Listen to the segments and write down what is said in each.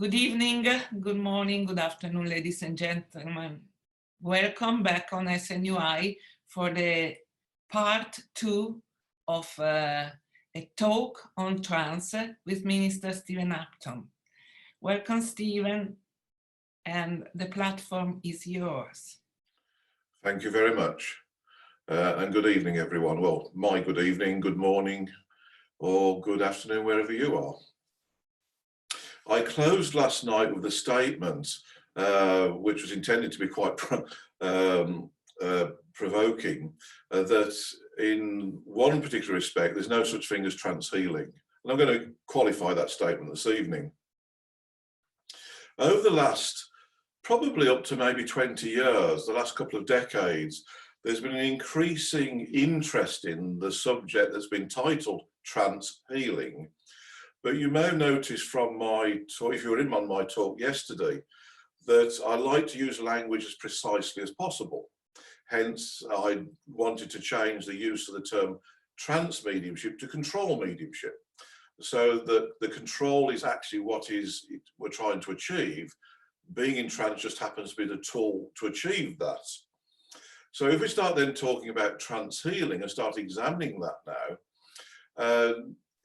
Good evening, good morning, good afternoon, ladies and gentlemen. Welcome back on SNUI for the part 2 of a talk on trance with Minister Steven Upton. Welcome, Steven, and the platform is yours. Thank you very much. And good evening, everyone. Well, my good evening, good morning, or good afternoon, wherever you are. I closed last night with a statement which was intended to be quite provoking, that in one particular respect, there's no such thing as trance healing. And I'm going to qualify that statement this evening. Over the last, probably up to maybe 20 years, the last couple of decades, there's been an increasing interest in the subject that's been titled trance healing. But you may have noticed from my talk, if you were in on my talk yesterday, that I like to use language as precisely as possible. Hence, I wanted to change the use of the term trance mediumship to control mediumship, so that the control is actually what we're trying to achieve. Being in trance just happens to be the tool to achieve that. So if we start then talking about trance healing and start examining that now,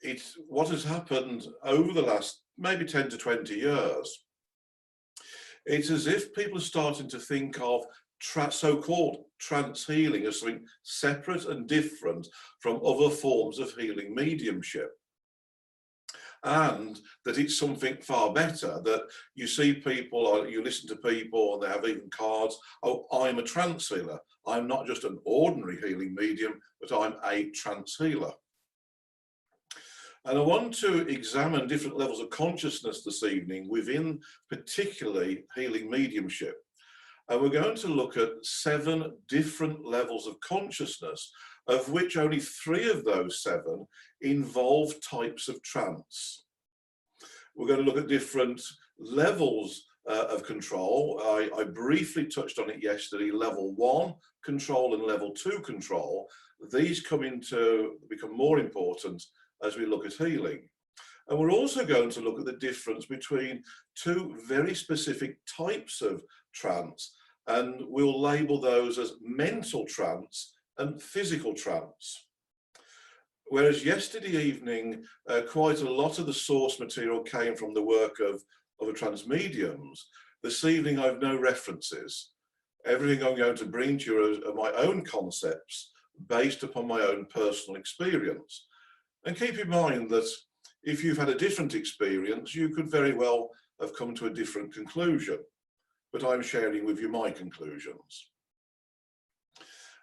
it's what has happened over the last maybe 10 to 20 years. It's as if people are starting to think of so-called trance healing as something separate and different from other forms of healing mediumship. And that it's something far better, that you see people, or you listen to people, and they have even cards, oh, I'm a trance healer. I'm not just an ordinary healing medium, but I'm a trance healer. And I want to examine different levels of consciousness this evening within particularly healing mediumship. And we're going to look at 7 different levels of consciousness, of which only 3 of those 7 involve types of trance. We're going to look at different levels of control. I briefly touched on it yesterday, level 1 control and level 2 control. These come into become more important as we look at healing. And we're also going to look at the difference between 2 very specific types of trance, and we'll label those as mental trance and physical trance. Whereas yesterday evening, quite a lot of the source material came from the work of other trance mediums. This evening I've no references. Everything I'm going to bring to you are my own concepts based upon my own personal experience. And keep in mind that if you've had a different experience, you could very well have come to a different conclusion. But I'm sharing with you my conclusions.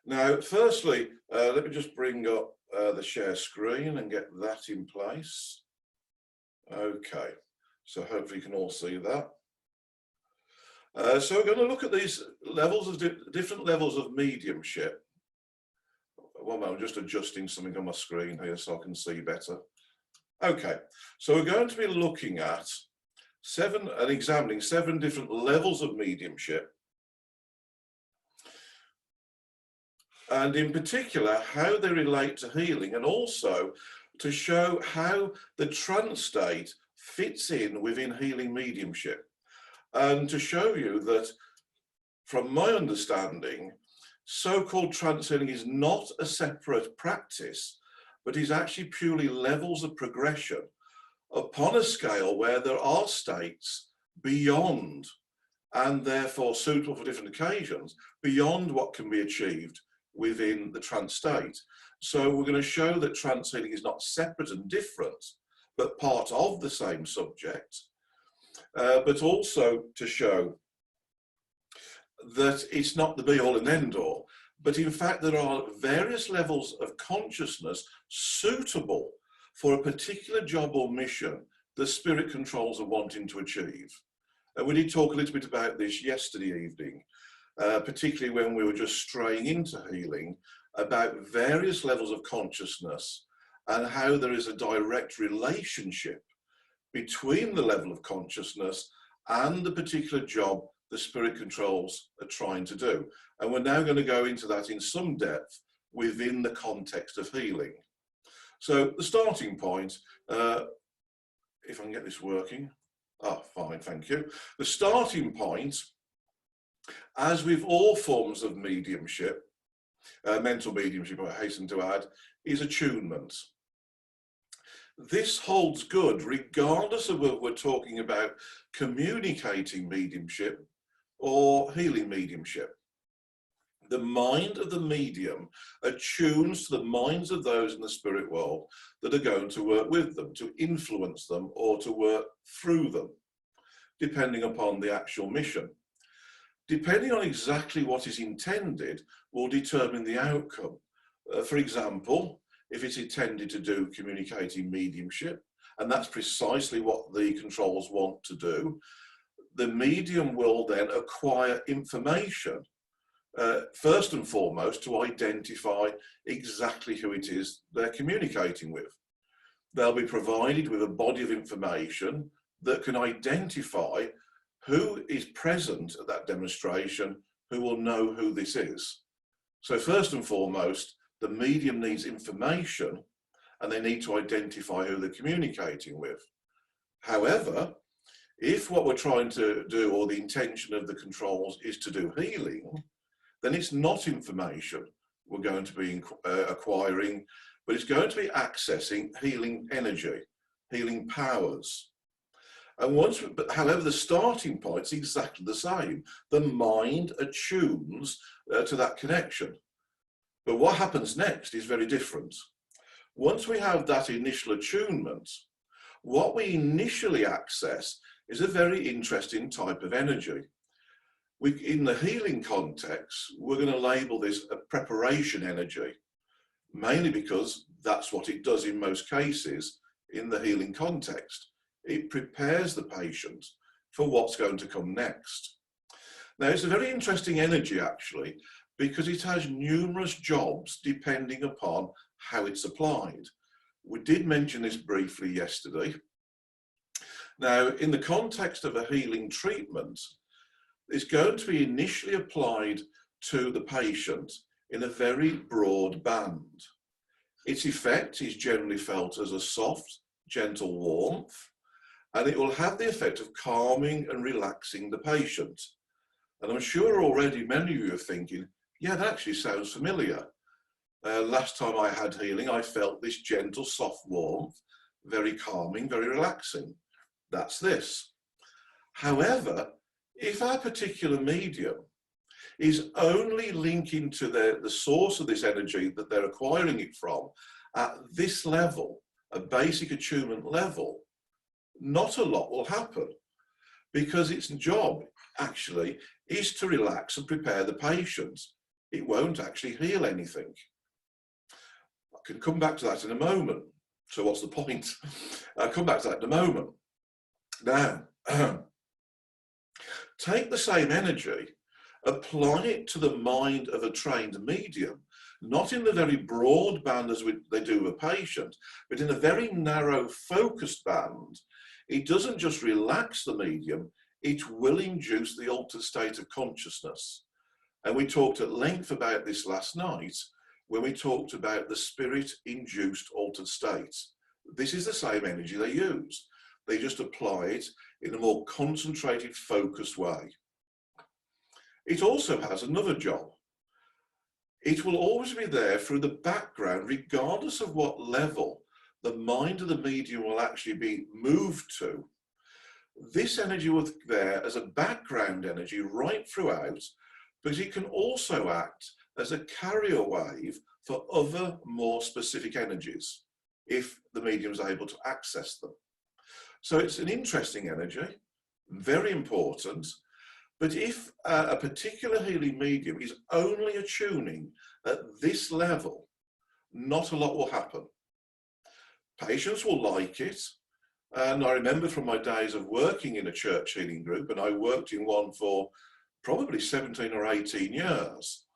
Now, firstly, let me just bring up the share screen and get that in place. Okay, so hopefully you can all see that. So we're going to look at these levels of different levels of mediumship. One moment, I'm just adjusting something on my screen here so I can see better. Okay, so we're going to be looking at 7 and examining 7 different levels of mediumship. And in particular, how they relate to healing, and also to show how the trance state fits in within healing mediumship. And to show you that, from my understanding, so-called trance healing is not a separate practice, but is actually purely levels of progression upon a scale where there are states beyond, and therefore suitable for different occasions, beyond what can be achieved within the trance state. So we're going to show that trance healing is not separate and different, but part of the same subject, but also to show that it's not the be-all and end-all, but in fact there are various levels of consciousness suitable for a particular job or mission the spirit controls are wanting to achieve. And we did talk a little bit about this yesterday evening, particularly when we were just straying into healing, about various levels of consciousness and how there is a direct relationship between the level of consciousness and the particular job the spirit controls are trying to do. And we're now going to go into that in some depth within the context of healing. So the starting point, if I can get this working, Oh, fine, thank you. The starting point, as with all forms of mediumship, mental mediumship, I hasten to add, is attunement. This holds good regardless of whether we're talking about communicating mediumship or healing mediumship. The mind of the medium attunes to the minds of those in the spirit world that are going to work with them, to influence them, or to work through them, depending upon the actual mission. Depending on exactly what is intended will determine the outcome. For example, if it's intended to do communicating mediumship, and that's precisely what the controls want to do, the medium will then acquire information, first and foremost, to identify exactly who it is they're communicating with. They'll be provided with a body of information that can identify who is present at that demonstration, who will know who this is. So first and foremost, the medium needs information and they need to identify who they're communicating with. However, if what we're trying to do, or the intention of the controls, is to do healing, then it's not information we're going to be acquiring, but it's going to be accessing healing energy, healing powers. And however, the starting point is exactly the same. The mind attunes to that connection. But what happens next is very different. Once we have that initial attunement, what we initially access is a very interesting type of energy. In the healing context, we're going to label this a preparation energy, mainly because that's what it does in most cases in the healing context. It prepares the patient for what's going to come next. Now, it's a very interesting energy, actually, because it has numerous jobs depending upon how it's applied. We did mention this briefly yesterday. Now, in the context of a healing treatment, it's going to be initially applied to the patient in a very broad band. Its effect is generally felt as a soft, gentle warmth, and it will have the effect of calming and relaxing the patient. And I'm sure already many of you are thinking, yeah, that actually sounds familiar. Last time I had healing, I felt this gentle, soft warmth, very calming, very relaxing. That's this. However, if our particular medium is only linking to the source of this energy that they're acquiring it from at this level, a basic attunement level, not a lot will happen, because its job actually is to relax and prepare the patient. It won't actually heal anything. I can come back to that in a moment. So what's the point? I'll come back to that in a moment. Now, take the same energy, apply it to the mind of a trained medium, not in the very broad band as they do with a patient, but in a very narrow focused band. It doesn't just relax the medium, it will induce the altered state of consciousness. And we talked at length about this last night when we talked about the spirit-induced altered state. This is the same energy they use. They just apply it in a more concentrated, focused way. It also has another job. It will always be there through the background, regardless of what level the mind of the medium will actually be moved to. This energy will be there as a background energy right throughout, because it can also act as a carrier wave for other more specific energies, if the medium is able to access them. So it's an interesting energy, very important, but if a particular healing medium is only attuning at this level, not a lot will happen. Patients will like it, and I remember from my days of working in a church healing group, and I worked in one for probably 17 or 18 years.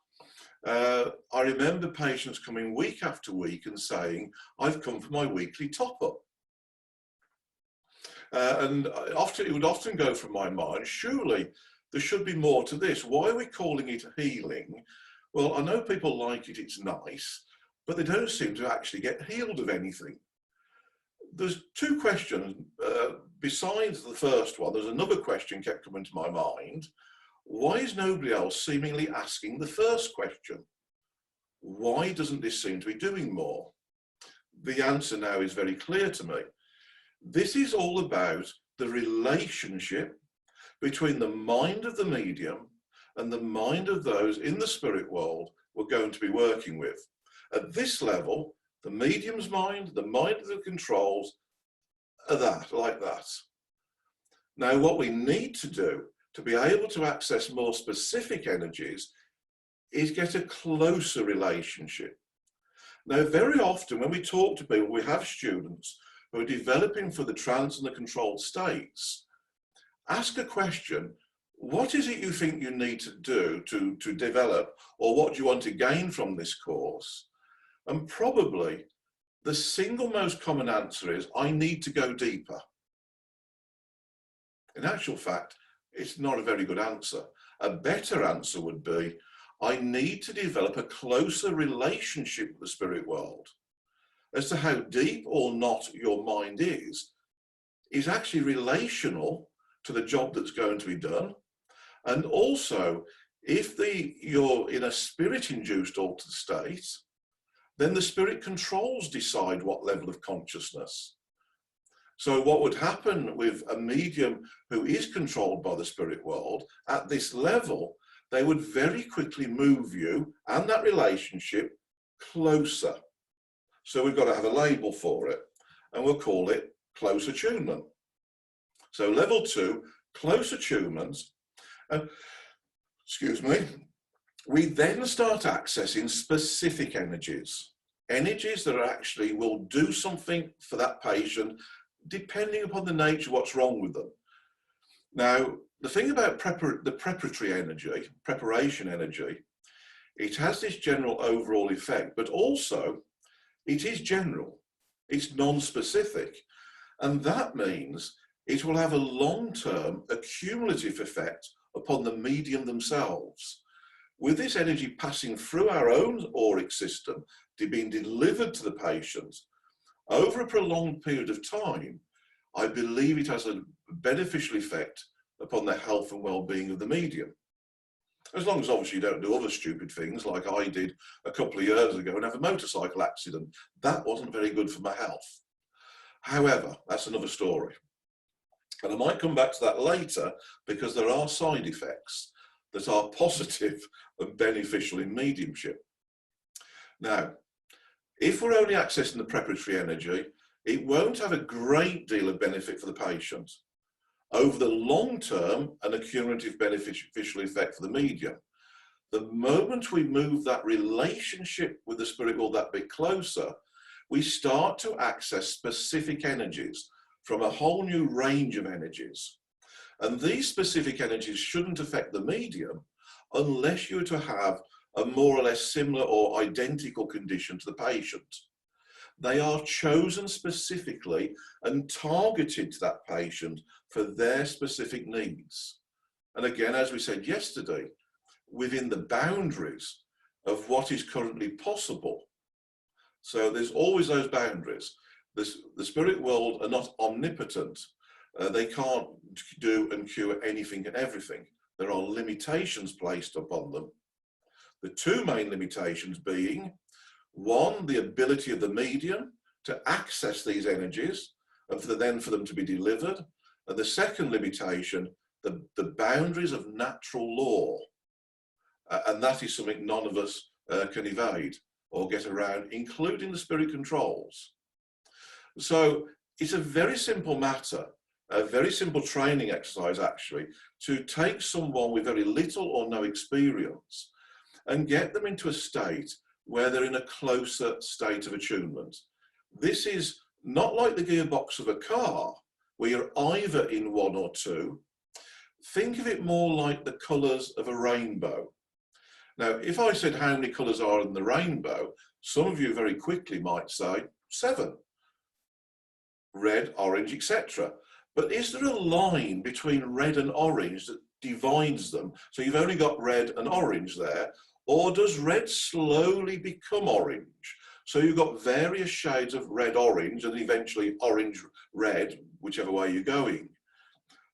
I remember patients coming week after week and saying, I've come for my weekly top-up. And it would often go from my mind, surely there should be more to this. Why are we calling it healing? Well, I know people like it, it's nice, but they don't seem to actually get healed of anything. There's two questions besides the first one, there's another question kept coming to my mind. Why is nobody else seemingly asking the first question? Why doesn't this seem to be doing more? The answer now is very clear to me. This is all about the relationship between the mind of the medium and the mind of those in the spirit world we're going to be working with. At this level, the medium's mind, the mind of the controls are like that. Now, what we need to do to be able to access more specific energies is get a closer relationship. Now, very often when we talk to people, we have students who are developing for the trance and the controlled states. Ask a question, what is it you think you need to do to develop, or what do you want to gain from this course? And probably the single most common answer is, I need to go deeper. In actual fact, it's not a very good answer. A better answer would be, I need to develop a closer relationship with the spirit world. As to how deep or not your mind is actually relational to the job that's going to be done. And also, if you're in a spirit-induced altered state, then the spirit controls decide what level of consciousness. So what would happen with a medium who is controlled by the spirit world, at this level, they would very quickly move you and that relationship closer. So we've got to have a label for it, and we'll call it close attunement. So level 2, close attunement. Excuse me. We then start accessing specific energies that actually will do something for that patient, depending upon the nature of what's wrong with them. Now, the thing about the preparatory energy, preparation energy, it has this general overall effect, but also it is general, it's non-specific, and that means it will have a long-term accumulative effect upon the medium themselves. With this energy passing through our own auric system, being delivered to the patient, over a prolonged period of time, I believe it has a beneficial effect upon the health and well-being of the medium. As long as obviously you don't do other stupid things like I did a couple of years ago and have a motorcycle accident. That wasn't very good for my health. However, that's another story. And I might come back to that later, because there are side effects that are positive and beneficial in mediumship. Now, if we're only accessing the preparatory energy, it won't have a great deal of benefit for the patient. Over the long term, an accumulative beneficial effect for the medium. The moment we move that relationship with the spirit world that bit closer, we start to access specific energies from a whole new range of energies. And these specific energies shouldn't affect the medium unless you were to have a more or less similar or identical condition to the patient. They are chosen specifically and targeted to that patient for their specific needs. And again, as we said yesterday, within the boundaries of what is currently possible. So there's always those boundaries. The spirit world are not omnipotent. They can't do and cure anything and everything. There are limitations placed upon them. The two main limitations being, one, the ability of the medium to access these energies and for them to be delivered. And the second limitation, the boundaries of natural law. And that is something none of us can evade or get around, including the spirit controls. So it's a very simple matter, a very simple training exercise actually, to take someone with very little or no experience and get them into a state where they're in a closer state of attunement. This is not like the gearbox of a car, where you're either in one or two. Think of it more like the colours of a rainbow. Now, if I said how many colours are in the rainbow, some of you very quickly might say 7. Red, orange, etc. But is there a line between red and orange that divides them? So you've only got red and orange there, or does red slowly become orange? So you've got various shades of red, orange, and eventually orange, red, whichever way you're going.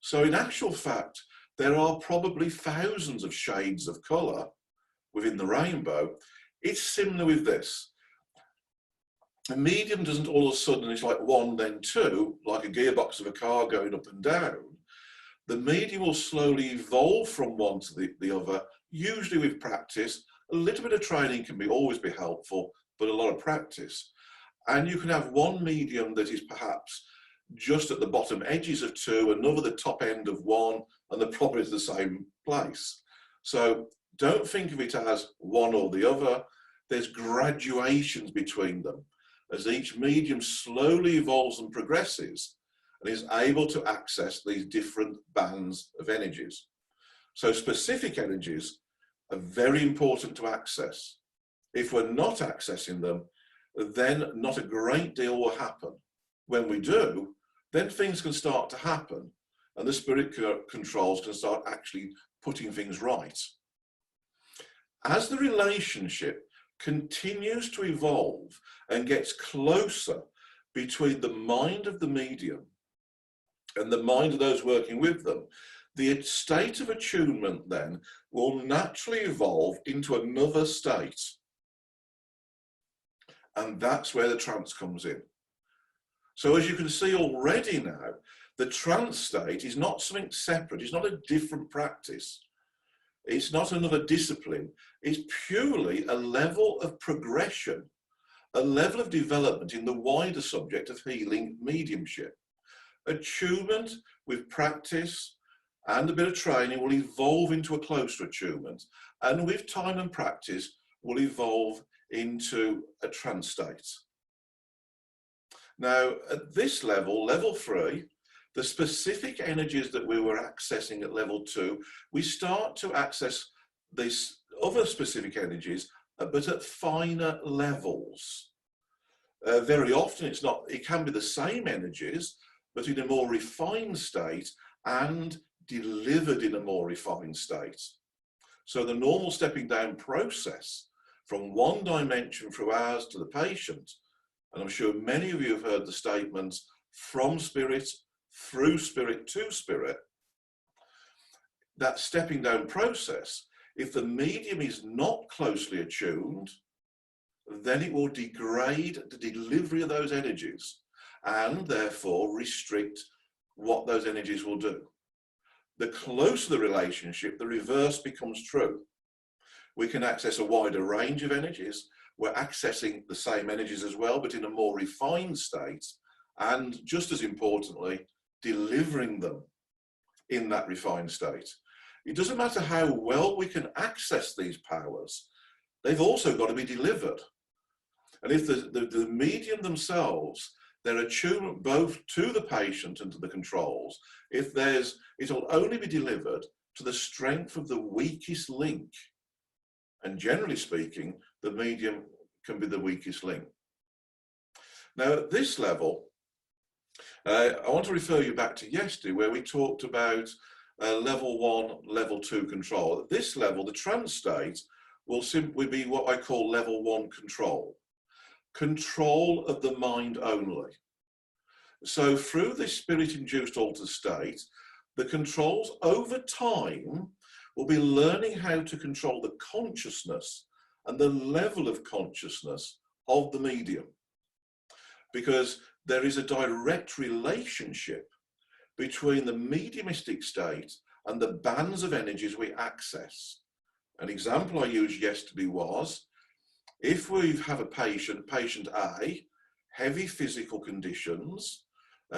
So in actual fact, there are probably thousands of shades of colour within the rainbow. It's similar with this. A medium doesn't all of a sudden, it's like one, then two, like a gearbox of a car going up and down. The medium will slowly evolve from one to the other, usually with practice. A little bit of training can always be helpful, but a lot of practice. And you can have one medium that is perhaps just at the bottom edges of two, another the top end of one, and they're probably at the same place. So don't think of it as one or the other. There's gradations between them as each medium slowly evolves and progresses and is able to access these different bands of energies. So specific energies are very important to access. If we're not accessing them, then not a great deal will happen. When we do, then things can start to happen and the spirit controls can start actually putting things right. As the relationship continues to evolve and gets closer between the mind of the medium and the mind of those working with them, the state of attunement then will naturally evolve into another state. And that's where the trance comes in. So as you can see already now, the trance state is not something separate, it's not a different practice. It's not another discipline. It's purely a level of progression, a level of development in the wider subject of healing mediumship. Attunement with practice and a bit of training will evolve into a closer attunement, and with time and practice will evolve into a trance state. Now, at this level, level 3, the specific energies that we were accessing at level 2, we start to access these other specific energies, but at finer levels. Very often it can be the same energies, but in a more refined state and delivered in a more refined state. So the normal stepping down process from one dimension through ours to the patient, and I'm sure many of you have heard the statements from spirit, through spirit to spirit, that stepping down process, if the medium is not closely attuned, then it will degrade the delivery of those energies and therefore restrict what those energies will do. The closer the relationship, the reverse becomes true. We can access a wider range of energies. We're accessing the same energies as well, but in a more refined state, and just as importantly, delivering them in that refined state. It doesn't matter how well we can access these powers, they've also got to be delivered. And if the medium themselves, their attunement both to the patient and to the controls, it'll only be delivered to the strength of the weakest link. And generally speaking, the medium can be the weakest link. Now at this level, I want to refer you back to yesterday where we talked about level 1, level 2 control. At this level, the trance state will simply be what I call level 1 control. Control of the mind only. So through this spirit-induced altered state, the controls over time will be learning how to control the consciousness and the level of consciousness of the medium. Because there is a direct relationship between the mediumistic state and the bands of energies we access. An example I used yesterday was, if we have a patient A, heavy physical conditions,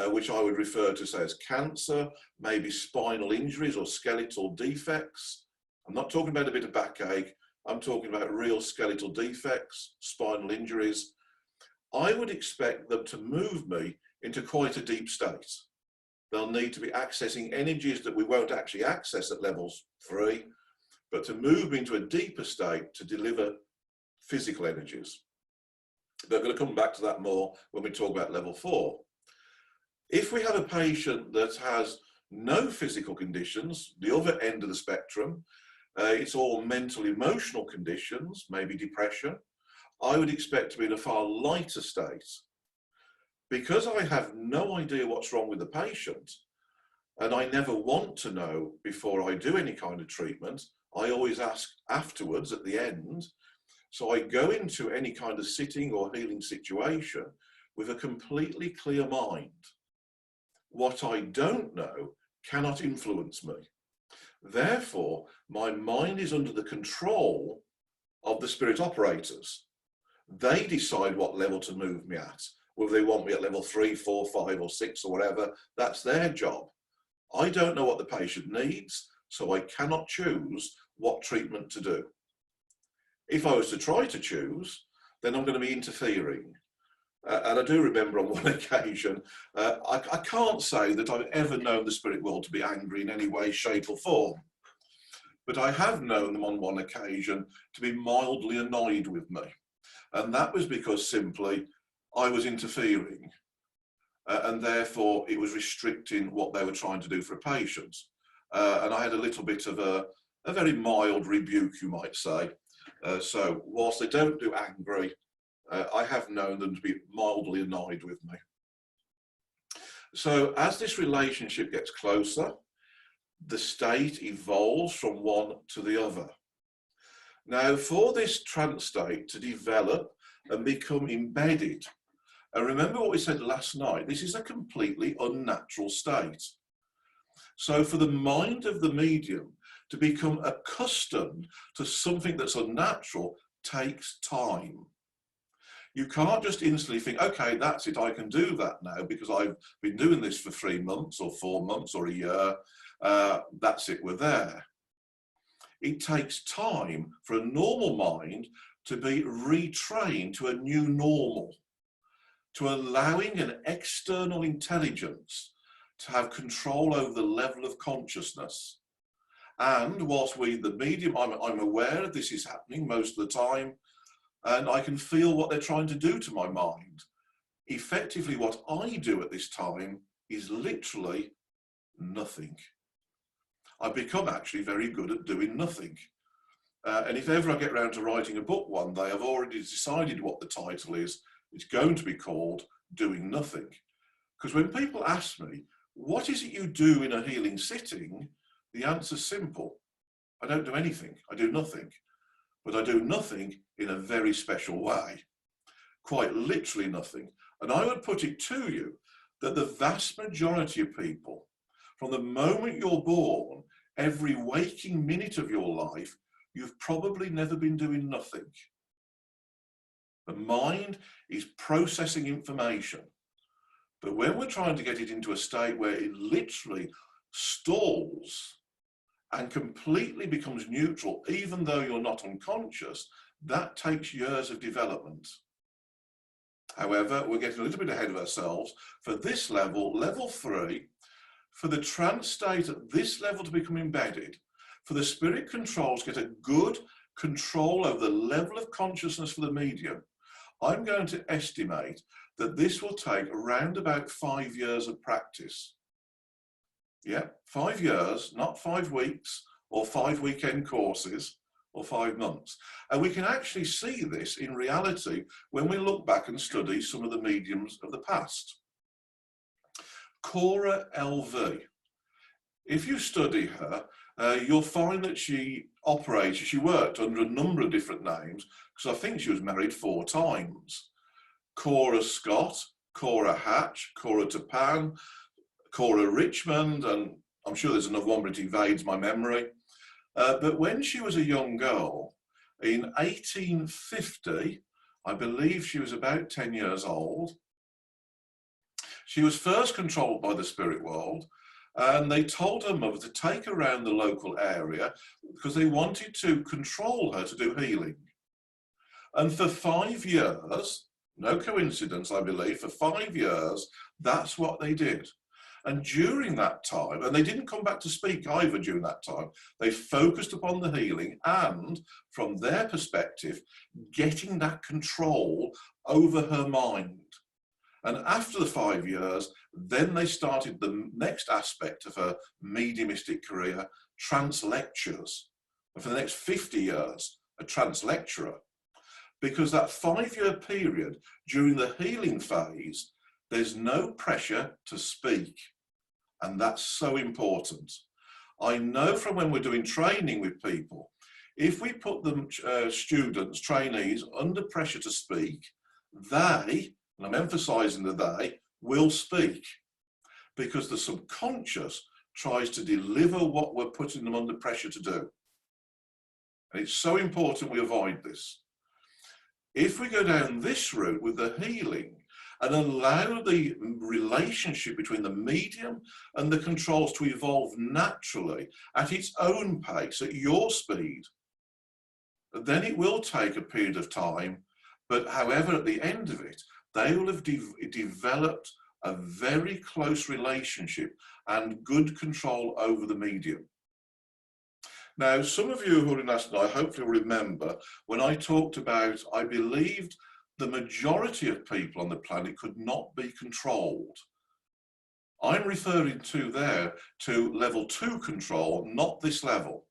which I would refer to say as cancer, maybe spinal injuries or skeletal defects. I'm not talking about a bit of backache, I'm talking about real skeletal defects, spinal injuries. I would expect them to move me into quite a deep state. They'll need to be accessing energies that we won't actually access at levels 3, but to move me into a deeper state to deliver physical energies. They're going to come back to that more when we talk about level 4. If we have a patient that has no physical conditions, the other end of the spectrum, it's all mental, emotional conditions, maybe depression, I would expect to be in a far lighter state. Because I have no idea what's wrong with the patient, and I never want to know before I do any kind of treatment, I always ask afterwards at the end. So I go into any kind of sitting or healing situation with a completely clear mind. What I don't know cannot influence me. Therefore, my mind is under the control of the spirit operators. They decide what level to move me at. Whether they want me at level 3, 4, 5 or 6 or whatever, that's their job. I don't know what the patient needs, so I cannot choose what treatment to do. If I was to try to choose, then I'm going to be interfering. And I do remember on one occasion, I can't say that I've ever known the spirit world to be angry in any way, shape or form. But I have known them on one occasion to be mildly annoyed with me. And that was because simply I was interfering. And therefore it was restricting what they were trying to do for a patient. And I had a little bit of a very mild rebuke, you might say. So whilst they don't do angry, I have known them to be mildly annoyed with me. So as this relationship gets closer, the state evolves from one to the other. Now, for this trance state to develop and become embedded, and remember what we said last night, this is a completely unnatural state. So for the mind of the medium to become accustomed to something that's unnatural takes time. You can't just instantly think, okay, that's it, I can do that now because I've been doing this for 3 months or 4 months or a year. That's it, we're there. It takes time for a normal mind to be retrained to a new normal, to allowing an external intelligence to have control over the level of consciousness. And whilst we, the medium, I'm aware this is happening most of the time, and I can feel what they're trying to do to my mind. Effectively, what I do at this time is literally nothing. I've become actually very good at doing nothing. And if ever I get around to writing a book one day, I've already decided what the title is. It's going to be called Doing Nothing. Because when people ask me, what is it you do in a healing sitting? The answer's simple. I don't do anything. I do nothing. But I do nothing in a very special way. Quite literally nothing. And I would put it to you that the vast majority of people, from the moment you're born, every waking minute of your life, you've probably never been doing nothing. The mind is processing information. But when we're trying to get it into a state where it literally stalls and completely becomes neutral, even though you're not unconscious, that takes years of development. However, we're getting a little bit ahead of ourselves. For this level, level 3, for the trance state at this level to become embedded, for the spirit controls to get a good control over the level of consciousness for the medium, I'm going to estimate that this will take around about 5 years of practice. Yeah, 5 years, not 5 weeks or 5 weekend courses or 5 months. And we can actually see this in reality when we look back and study some of the mediums of the past. Cora LV. If you study her, you'll find that she worked under a number of different names, because I think she was married 4 times. Cora Scott, Cora Hatch, Cora Tapan, Cora Richmond, and I'm sure there's another one, but it evades my memory. But when she was a young girl, in 1850, I believe she was about 10 years old, she was first controlled by the spirit world, and they told her mother to take her around the local area because they wanted to control her to do healing. And for 5 years, no coincidence, I believe, for 5 years, that's what they did. And during that time, and they didn't come back to speak either during that time, they focused upon the healing and, from their perspective, getting that control over her mind. And after the 5 years, then they started the next aspect of her mediumistic career, trance lectures. And for the next 50 years, a trance lecturer. Because that 5-year period during the healing phase There's no pressure to speak, and that's so important. I know from when we're doing training with people, if we put them, students, trainees, under pressure to speak, they, and I'm emphasising the they, will speak, because the subconscious tries to deliver what we're putting them under pressure to do. And it's so important we avoid this. If we go down this route with the healing and allow the relationship between the medium and the controls to evolve naturally at its own pace, at your speed, then it will take a period of time. But however, at the end of it, they will have developed a very close relationship and good control over the medium. Now, some of you who are in last night hopefully will remember when I talked about, I believed the majority of people on the planet could not be controlled. I'm referring to there to level 2 control, not this level.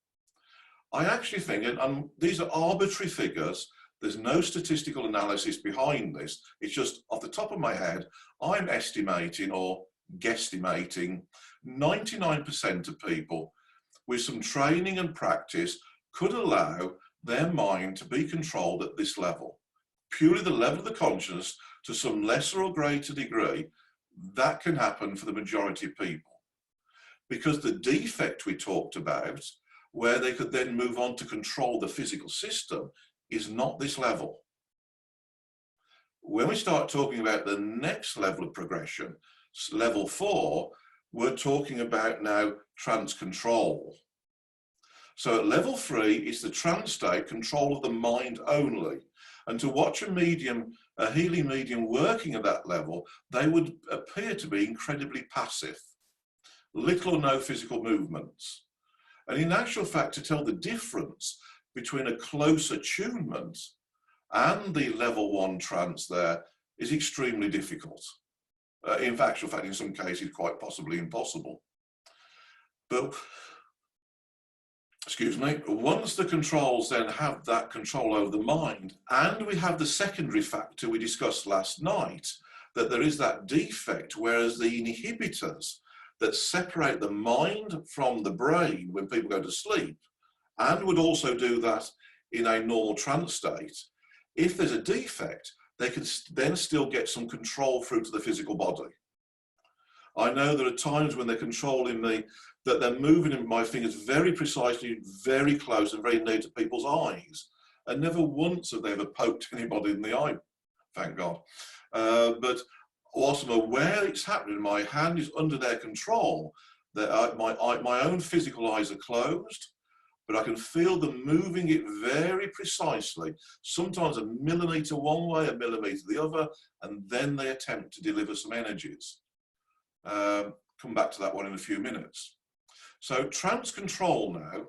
I actually think, and these are arbitrary figures, there's no statistical analysis behind this, it's just off the top of my head, I'm estimating or guesstimating 99% of people with some training and practice could allow their mind to be controlled at this level. Purely the level of the consciousness to some lesser or greater degree, that can happen for the majority of people. Because the defect we talked about, where they could then move on to control the physical system, is not this level. When we start talking about the next level of progression, level 4, we're talking about now trance control. So at level 3 is the trance state, control of the mind only. And to watch a medium, a healing medium working at that level, they would appear to be incredibly passive, little or no physical movements. And in actual fact, to tell the difference between a close attunement and the level 1 trance there is extremely difficult. In actual fact, in some cases, quite possibly impossible. But, excuse me, once the controls then have that control over the mind, and we have the secondary factor we discussed last night, that there is that defect, whereas the inhibitors that separate the mind from the brain when people go to sleep, and would also do that in a normal trance state, if there's a defect, they can then still get some control through to the physical body. I know there are times when they're controlling me, that they're moving in my fingers very precisely, very close and very near to people's eyes. And never once have they ever poked anybody in the eye, thank God. But whilst I'm aware it's happening, my hand is under their control, that my own physical eyes are closed, but I can feel them moving it very precisely, sometimes a millimetre one way, a millimetre the other, and then they attempt to deliver some energies. Come back to that one in a few minutes. So trance control now,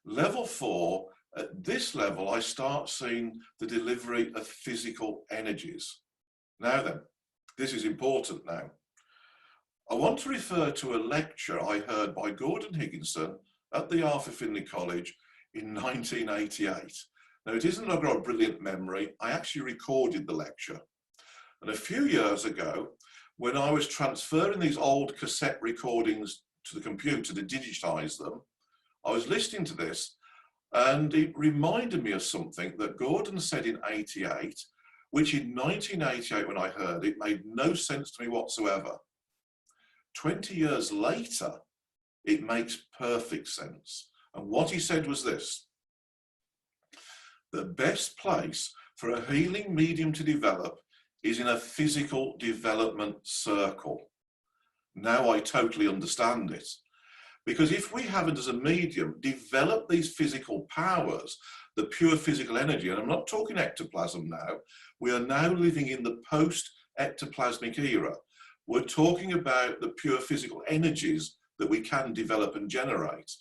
level 4, at this level I start seeing the delivery of physical energies. Now then, this is important now. I want to refer to a lecture I heard by Gordon Higginson at the Arthur Findlay College in 1988. Now, it isn't I've got a brilliant memory, I actually recorded the lecture. And a few years ago, when I was transferring these old cassette recordings to the computer to digitize them, I was listening to this, and it reminded me of something that Gordon said in '88, which in 1988, when I heard it, made no sense to me whatsoever. 20 years later, it makes perfect sense. And what he said was this: the best place for a healing medium to develop is in a physical development circle. Now I totally understand it. Because if we haven't, as a medium, developed these physical powers, the pure physical energy, and I'm not talking ectoplasm now, we are now living in the post-ectoplasmic era. We're talking about the pure physical energies that we can develop and generate.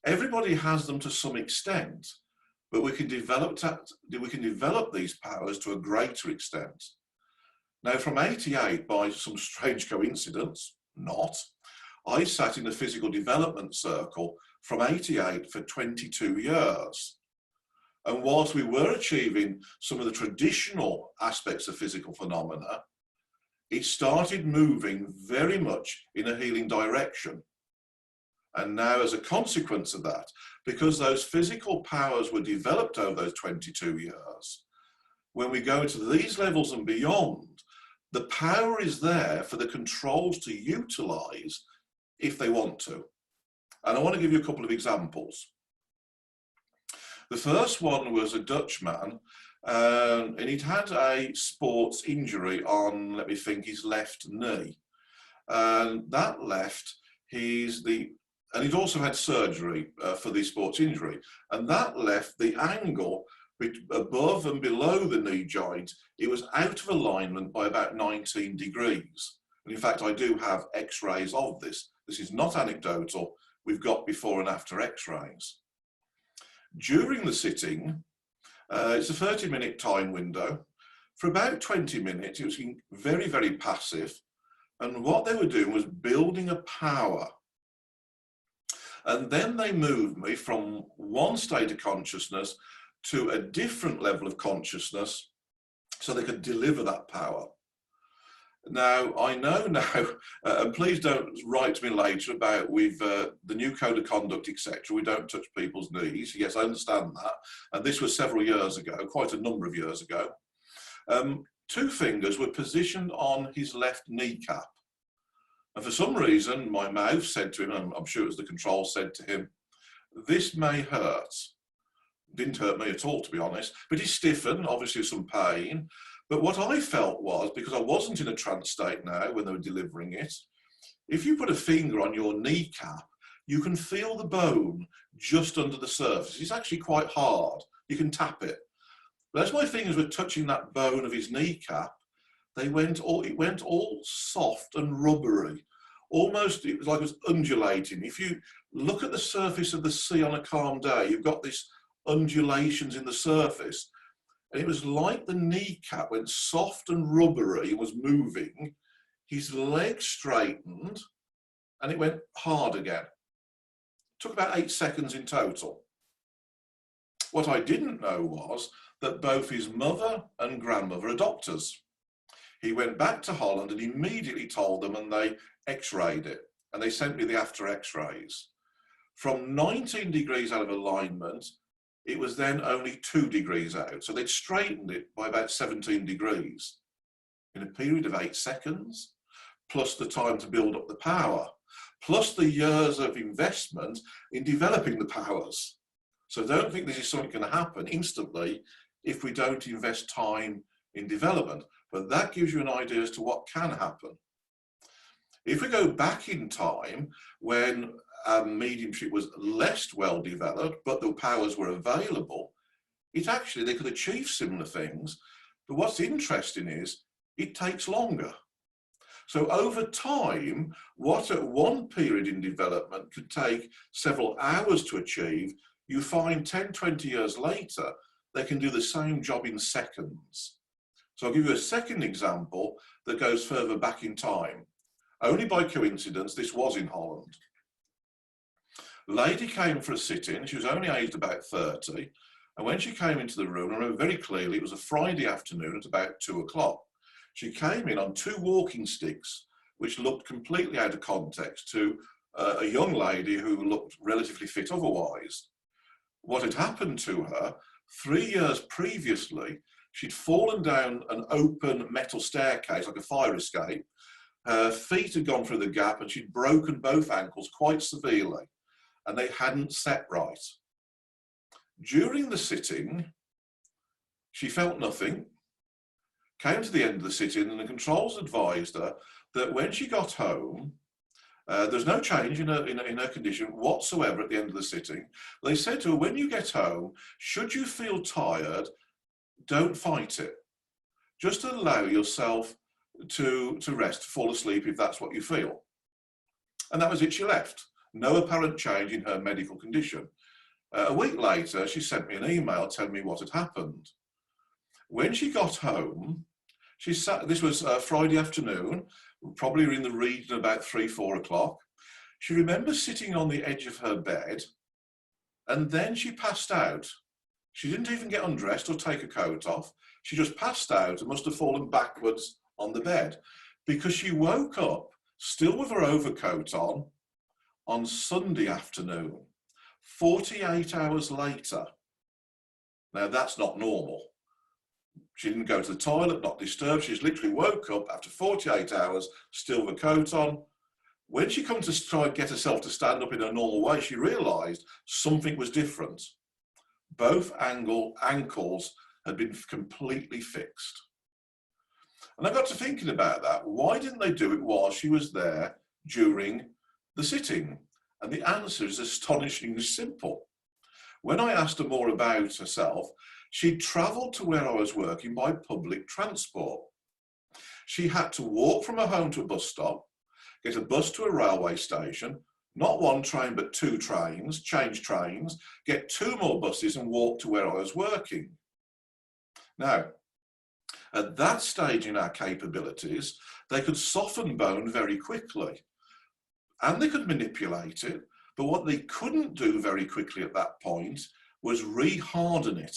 Everybody has them to some extent, but we can develop these powers to a greater extent. Now, from '88, by some strange coincidence, I sat in the physical development circle from '88 for 22 years. And whilst we were achieving some of the traditional aspects of physical phenomena, it started moving very much in a healing direction. And now, as a consequence of that, because those physical powers were developed over those 22 years, when we go to these levels and beyond, the power is there for the controls to utilize if they want to. And I want to give you a couple of examples. The first one was a Dutch man, and he'd had a sports injury on, let me think, his left knee. And that left and he'd also had surgery for the sports injury. And that left the angle above and below the knee joint, it was out of alignment by about 19 degrees. And in fact, I do have x-rays of this. This is not anecdotal. We've got before and after x-rays. During the sitting, it's a 30-minute time window. For about 20 minutes, it was very, very passive. And what they were doing was building a power. And then they moved me from one state of consciousness to a different level of consciousness so they could deliver that power. Now, I know now, and please don't write to me later about the new code of conduct, etc. We don't touch people's knees. Yes, I understand that. And this was several years ago, quite a number of years ago. 2 fingers were positioned on his left kneecap. And for some reason, my mouth said to him, and I'm sure it was the control, said to him, "This may hurt." Didn't hurt me at all, to be honest, but he stiffened, obviously some pain. But what I felt was, because I wasn't in a trance state now when they were delivering it, if you put a finger on your kneecap, you can feel the bone just under the surface. It's actually quite hard. You can tap it. But as my fingers were touching that bone of his kneecap, it went all soft and rubbery. Almost, it was like it was undulating. If you look at the surface of the sea on a calm day, you've got this undulations in the surface. And it was like the kneecap went soft and rubbery and was moving. His leg straightened and it went hard again. It took about 8 seconds in total. What I didn't know was that both his mother and grandmother are doctors. He went back to Holland and immediately told them, and they x-rayed it. And they sent me the after x-rays. From 19 degrees out of alignment, it was then only 2 degrees out. So they'd straightened it by about 17 degrees in a period of 8 seconds, plus the time to build up the power, plus the years of investment in developing the powers. So don't think this is something going to happen instantly if we don't invest time in development. But that gives you an idea as to what can happen. If we go back in time, when mediumship was less well developed, but the powers were available, they could achieve similar things. But what's interesting is it takes longer. So over time, what at one period in development could take several hours to achieve, you find 10, 20 years later, they can do the same job in seconds. So I'll give you a second example that goes further back in time. Only by coincidence, this was in Holland. A lady came for a sit-in. She was only aged about 30. And when she came into the room, I remember very clearly, it was a Friday afternoon at about 2 o'clock. She came in on 2 walking sticks, which looked completely out of context to a young lady who looked relatively fit otherwise. What had happened to her, 3 years previously, she'd fallen down an open metal staircase, like a fire escape. Her feet had gone through the gap and she'd broken both ankles quite severely, and they hadn't set right. During the sitting, she felt nothing, came to the end of the sitting, and the controls advised her that when she got home, there's no change in her condition whatsoever at the end of the sitting. They said to her, when you get home, should you feel tired, don't fight it. Just allow yourself to rest, fall asleep if that's what you feel. And that was it, she left. No apparent change in her medical condition. A week later, she sent me an email telling me what had happened. When she got home, she sat, this was Friday afternoon, probably in the region about 3, 4 o'clock. She remembers sitting on the edge of her bed, and then she passed out. She didn't even get undressed or take a coat off. She just passed out and must have fallen backwards on the bed. because she woke up still with her overcoat on Sunday afternoon, 48 hours later. Now that's not normal. She didn't go to the toilet, not disturbed. She's literally woke up after 48 hours, still with a coat on. When she come to try and get herself to stand up in a normal way, she realised something was different. Both ankles had been completely fixed. And I got to thinking about that. Why didn't they do it while she was there during the sitting? And the answer is astonishingly simple. When I asked her more about herself, she'd travelled to where I was working by public transport. She had to walk from her home to a bus stop, get a bus to a railway station, not one train but two trains, change trains, get two more buses and walk to where I was working. Now, at that stage in our capabilities, they could soften bone very quickly and they could manipulate it, but what they couldn't do very quickly at that point was re-harden it.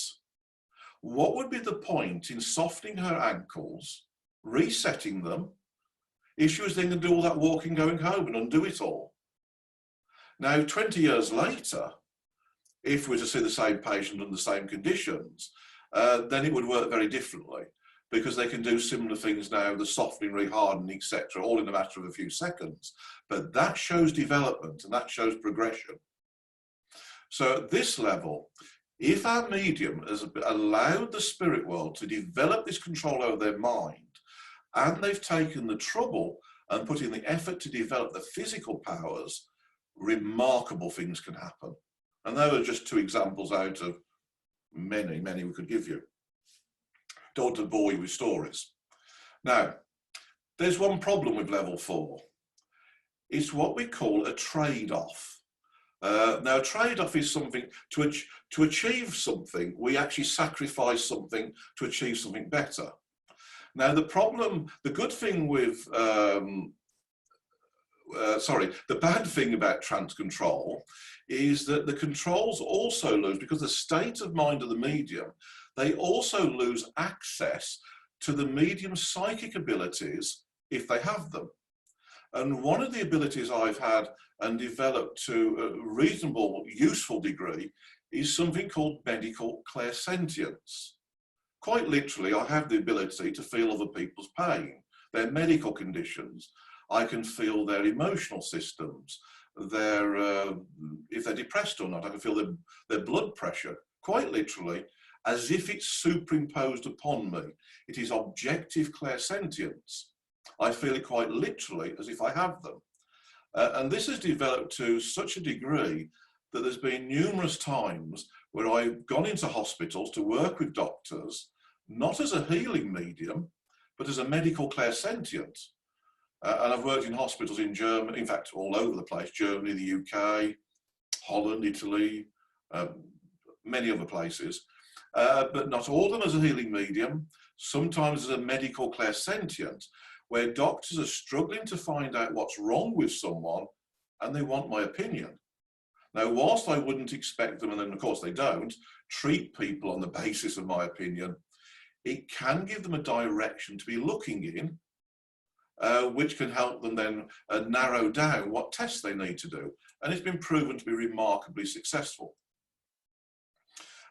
What would be the point in softening her ankles, resetting them, if she was then going to do all that walking going home and undo it all? Now, 20 years later, if we were to see the same patient under the same conditions, then it would work very differently, because they can do similar things now, the softening, rehardening, etc., all in a matter of a few seconds. But that shows development and that shows progression. So at this level, if our medium has allowed the spirit world to develop this control over their mind, and they've taken the trouble and put in the effort to develop the physical powers, remarkable things can happen. And those are just two examples out of many, many we could give you. Don't want to bore you with stories. Now, there's one problem with level 4. It's what we call a trade-off. Now, a trade-off is something, to achieve something, we actually sacrifice something to achieve something better. Now, the good thing with, the bad thing about trance control is that the controls also lose, because the state of mind of the medium, they also lose access to the medium's psychic abilities if they have them. And one of the abilities I've had and developed to a reasonable, useful degree is something called medical clairsentience. Quite literally, I have the ability to feel other people's pain, their medical conditions. I can feel their emotional systems, if they're depressed or not. I can feel their blood pressure, quite literally, as if it's superimposed upon me. It is objective clairsentience. I feel it quite literally as if I have them. And this has developed to such a degree that there's been numerous times where I've gone into hospitals to work with doctors, not as a healing medium, but as a medical clairsentient. And I've worked in hospitals in Germany, in fact, all over the place, Germany, the UK, Holland, Italy, many other places. But not all of them as a healing medium, sometimes as a medical clairsentient, where doctors are struggling to find out what's wrong with someone and they want my opinion. Now, whilst I wouldn't expect them, and then of course they don't, treat people on the basis of my opinion, it can give them a direction to be looking in, which can help them then narrow down what tests they need to do. And it's been proven to be remarkably successful.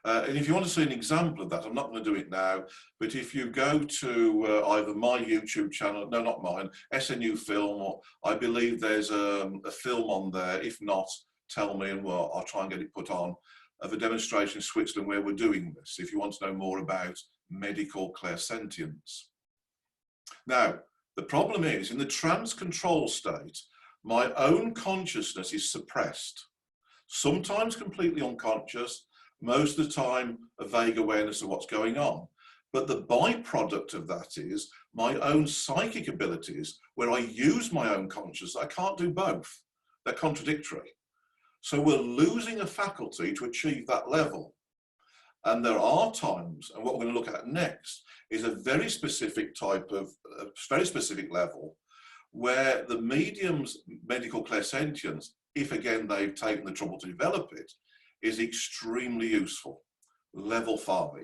And if you want to see an example of that, I'm not going to do it now, but if you go to either my YouTube channel, no, not mine, SNU Film, or I believe there's a film on there. If not, tell me and I'll try and get it put on, of a demonstration in Switzerland where we're doing this, if you want to know more about medical clairsentience. Now, the problem is, in the trance control state, my own consciousness is suppressed, sometimes completely unconscious, most of the time a vague awareness of what's going on. But the byproduct of that is my own psychic abilities, where I use my own consciousness. I can't do both. They're contradictory. So we're losing a faculty to achieve that level. And there are times, and what we're going to look at next is a very specific type of, a very specific level, where the medium's medical clairsentience, if again they've taken the trouble to develop it, is extremely useful. Level 5.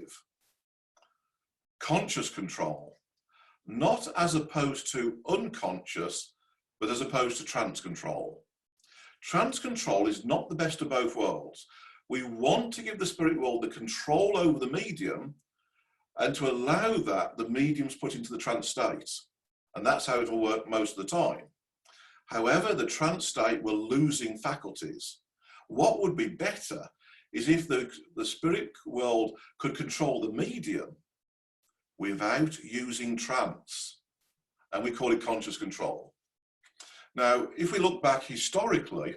Conscious control. not as opposed to unconscious, but as opposed to trance control. Trance control is not the best of both worlds. We want to give the spirit world the control over the medium and to allow that the medium's put into the trance state. And that's how it will work most of the time. However, the trance state will losing faculties. What would be better is if the spirit world could control the medium without using trance. And we call it conscious control. Now, if we look back historically,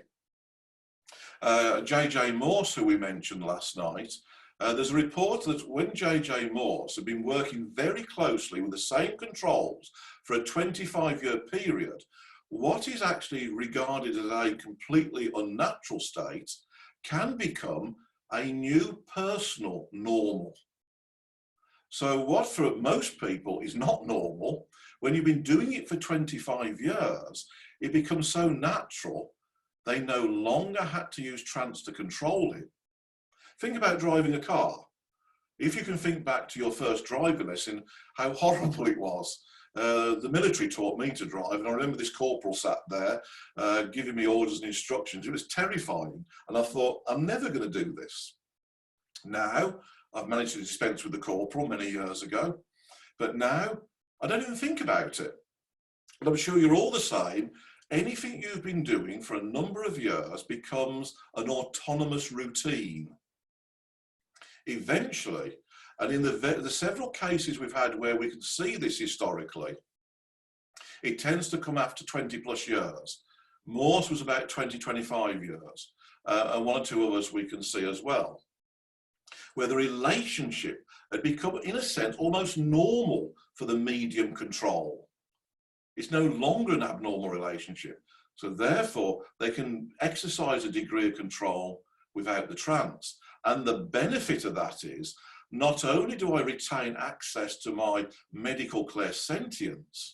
J.J. Morse, who we mentioned last night, there's a report that when J.J. Morse had been working very closely with the same controls for a 25-year period, what is actually regarded as a completely unnatural state can become a new personal normal. So what for most people is not normal, when you've been doing it for 25 years, it becomes so natural, they no longer had to use trance to control it. Think about driving a car. If you can think back to your first driving lesson, how horrible it was. The military taught me to drive, and I remember this corporal sat there giving me orders and instructions. It was terrifying, and I thought, I'm never going to do this. Now, I've managed to dispense with the corporal many years ago, but now I don't even think about it. But I'm sure you're all the same. Anything you've been doing for a number of years becomes an autonomous routine. Eventually, and in the several cases we've had where we can see this historically, it tends to come after 20 plus years. Morse was about 20, 25 years, and one or two others we can see as well, where the relationship had become, in a sense, almost normal for the medium control. It's no longer an abnormal relationship. So therefore, they can exercise a degree of control without the trance. And the benefit of that is, not only do I retain access to my medical clairsentience,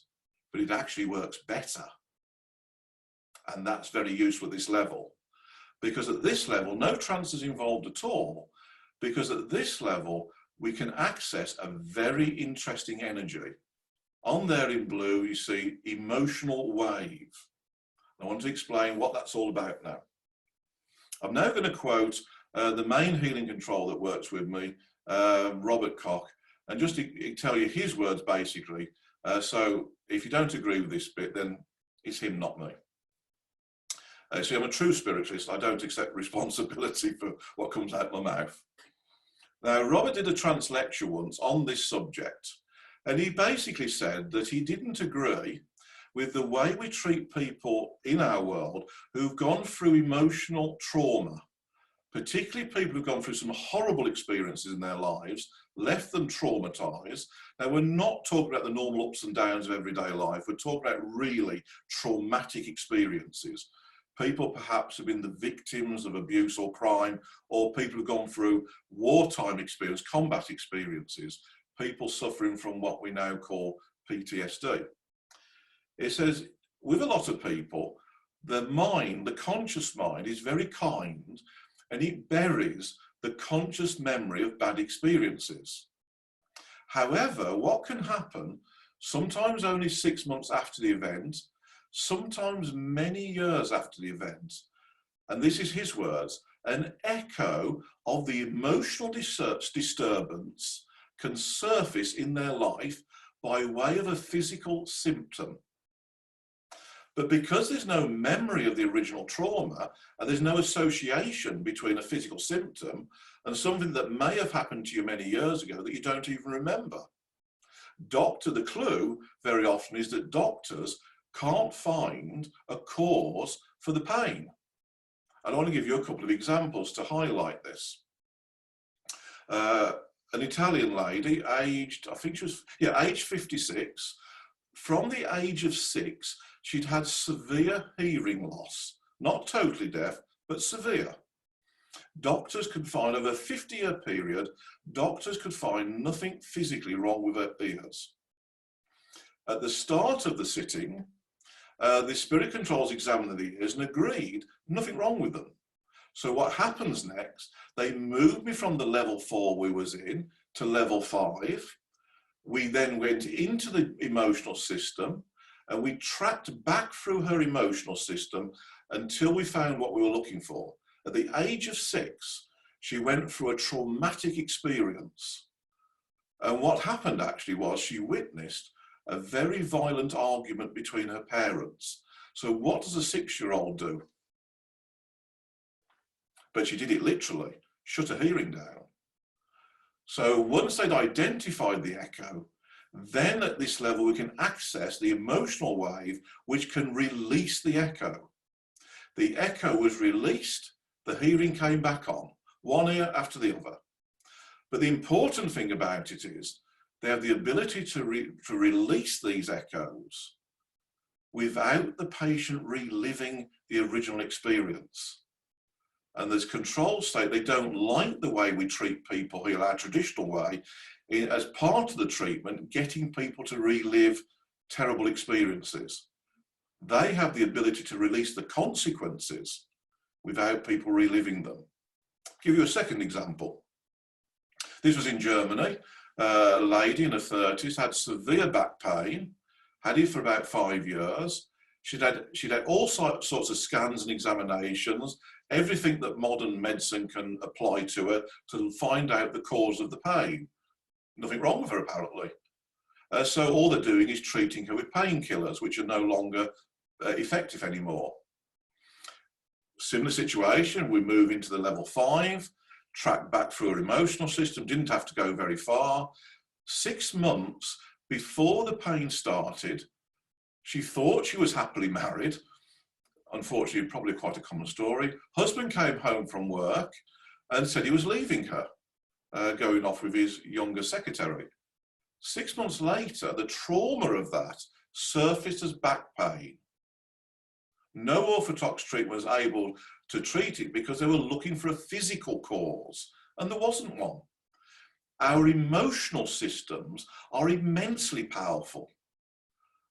but it actually works better. And that's very useful at this level. Because at this level, no trance is involved at all. Because at this level, we can access a very interesting energy. On there in blue, you see emotional wave. I want to explain what that's all about now. I'm now going to quote the main healing control that works with me, Robert Koch, and just to tell you his words basically. So if you don't agree with this bit, then it's him, not me. See, I'm a true spiritualist. I don't accept responsibility for what comes out of my mouth. Now, Robert did a trance lecture once on this subject, and he basically said that he didn't agree with the way we treat people in our world who've gone through emotional trauma, particularly people who've gone through some horrible experiences in their lives, left them traumatized. Now, we're not talking about the normal ups and downs of everyday life. We're talking about really traumatic experiences. People perhaps have been the victims of abuse or crime, or people who've gone through wartime experience, combat experiences, people suffering from what we now call PTSD. It says, with a lot of people, the mind, the conscious mind, is very kind, and it buries the conscious memory of bad experiences. However, what can happen, sometimes only 6 months after the event, sometimes many years after the event, and this is his words, an echo of the emotional disturbance can surface in their life by way of a physical symptom. But because there's no memory of the original trauma, and there's no association between a physical symptom and something that may have happened to you many years ago that you don't even remember. The clue very often is that doctors can't find a cause for the pain. And I want to give you a couple of examples to highlight this. An Italian lady, aged, I think she was, aged 56. From the age of 6, she'd had severe hearing loss, not totally deaf, but severe. Doctors could find, over a 50-year period, doctors could find nothing physically wrong with her ears. At the start of the sitting, the spirit controls examined the ears and agreed nothing wrong with them. So what happens next, they moved me from the level 4 we was in to level 5. We then went into the emotional system and we tracked back through her emotional system until we found what we were looking for. At the age of 6, she went through a traumatic experience. And what happened actually was she witnessed a very violent argument between her parents. So what does a 6-year-old do? But she did it literally, shut her hearing down. So once they'd identified the echo, then at this level we can access the emotional wave which can release the echo. The echo was released, the hearing came back on, one ear after the other. But the important thing about it is they have the ability to release these echoes without the patient reliving the original experience. And there's control state. They don't like the way we treat people here, our traditional way, as part of the treatment, getting people to relive terrible experiences. They have the ability to release the consequences without people reliving them. I'll give you a second example. This was in Germany. A lady in her 30s had severe back pain, had it for about 5 years. She'd had all sorts of scans and examinations, everything that modern medicine can apply to her to find out the cause of the pain. Nothing wrong with her, apparently. So all they're doing is treating her with painkillers, which are no longer effective anymore. Similar situation, we move into the level 5, track back through her emotional system, didn't have to go very far. 6 months before the pain started, she thought she was happily married. Unfortunately, probably quite a common story. Husband came home from work and said he was leaving her, going off with his younger secretary. 6 months later, the trauma of that surfaced as back pain. No orthodox treatment was able to treat it because they were looking for a physical cause, and there wasn't one. Our emotional systems are immensely powerful.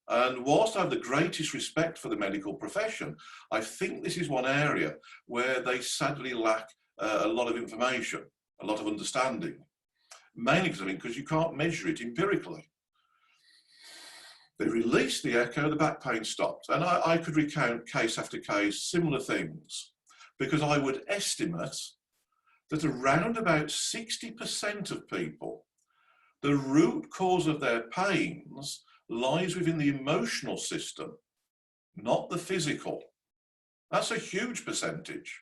And whilst I have the greatest respect for the medical profession, I think this is one area where they sadly lack a lot of information, a lot of understanding. Mainly because you can't measure it empirically. They released the echo, the back pain stopped. And I could recount case after case, similar things, because I would estimate that around about 60% of people, the root cause of their pains lies within the emotional system, not the physical. That's a huge percentage.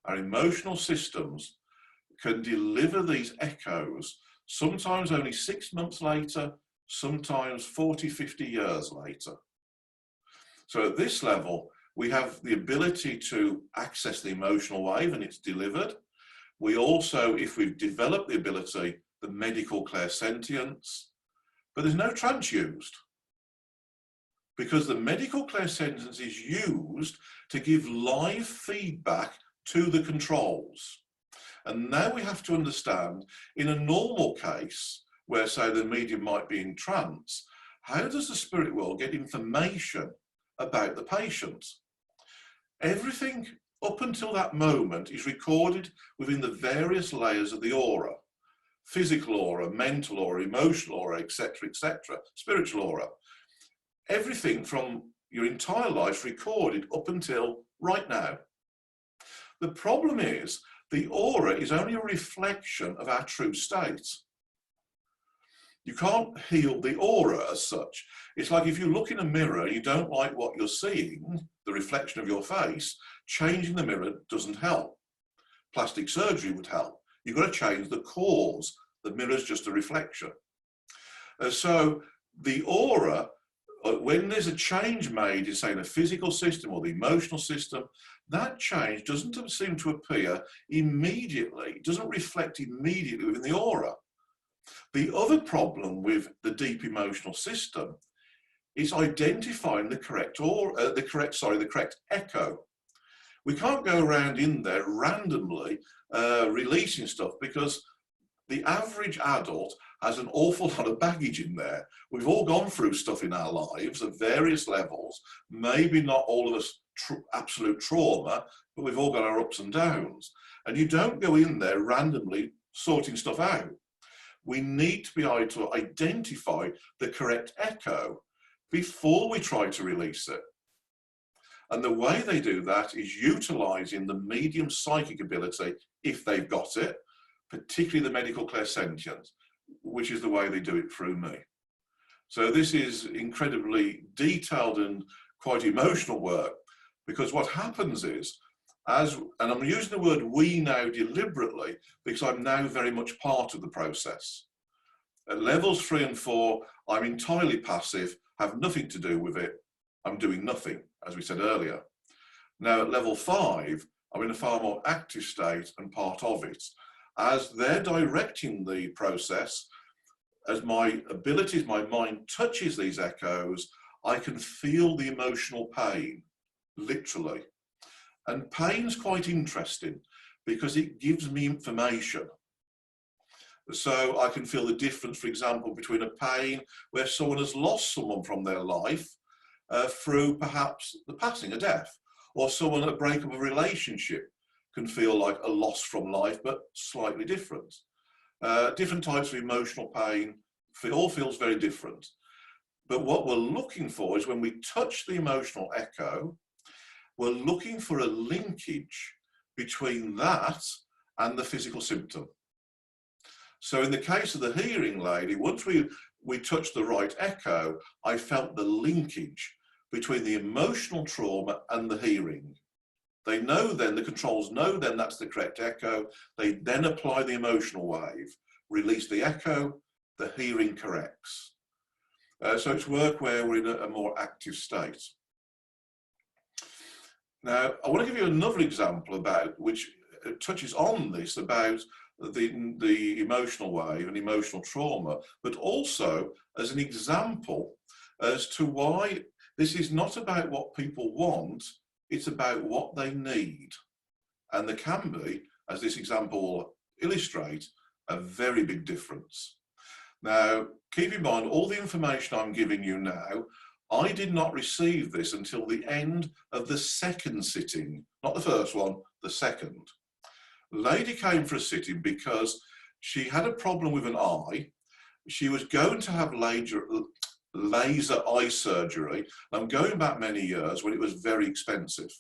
Our emotional systems can deliver these echoes, sometimes only 6 months later, sometimes 40, 50 years later. So at this level, we have the ability to access the emotional wave and it's delivered. We also, if we've developed the ability, the medical clairsentience, but there's no trance used. Because the medical clairsentience is used to give live feedback to the controls. And now we have to understand, in a normal case, where say the medium might be in trance, how does the spirit world get information about the patient? Everything up until that moment is recorded within the various layers of the aura. Physical aura, mental aura, emotional aura, etc., spiritual aura. Everything from your entire life recorded up until right now. The problem is the aura is only a reflection of our true state. You can't heal the aura as such. It's like if you look in a mirror and you don't like what you're seeing, the reflection of your face, changing the mirror doesn't help. Plastic surgery would help. You've got to change the cause. The mirror's just a reflection. So the aura, when there's a change made in, say, the physical system or the emotional system, that change doesn't seem to appear immediately. It doesn't reflect immediately within the aura. The other problem with the deep emotional system is identifying the correct echo. We can't go around in there randomly releasing stuff because the average adult has an awful lot of baggage in there. We've all gone through stuff in our lives at various levels, maybe not all of us absolute trauma, but we've all got our ups and downs. And you don't go in there randomly sorting stuff out. we need to be able to identify the correct echo before we try to release it. And the way they do that is utilizing the medium psychic ability, if they've got it, particularly the medical clairsentience, which is the way they do it through me. So this is incredibly detailed and quite emotional work, because what happens is, and I'm using the word we now deliberately, because I'm now very much part of the process. At levels 3 and 4, I'm entirely passive, have nothing to do with it. I'm doing nothing, as we said earlier. Now at level 5, I'm in a far more active state and part of it. As they're directing the process, as my abilities, my mind touches these echoes, I can feel the emotional pain, literally. And pain's quite interesting because it gives me information. So I can feel the difference, for example, between a pain where someone has lost someone from their life through perhaps the passing, a death, or someone at a breakup of a relationship can feel like a loss from life, but slightly different. Different types of emotional pain, all feels very different. But what we're looking for is when we touch the emotional echo, we're looking for a linkage between that and the physical symptom. So in the case of the hearing lady, once we touched the right echo, I felt the linkage between the emotional trauma and the hearing. They know then, the controls know then that's the correct echo. They then apply the emotional wave, release the echo, the hearing corrects. So it's work where we're in a more active state. Now, I want to give you another example about, which touches on this, about the emotional wave and emotional trauma, but also as an example as to why this is not about what people want, it's about what they need. And there can be, as this example will illustrate, a very big difference. Now, keep in mind, all the information I'm giving you now, I did not receive this until the end of the second sitting, not the first one, the second. The lady came for a sitting because she had a problem with an eye. She was going to have laser eye surgery. I'm going back many years when it was very expensive.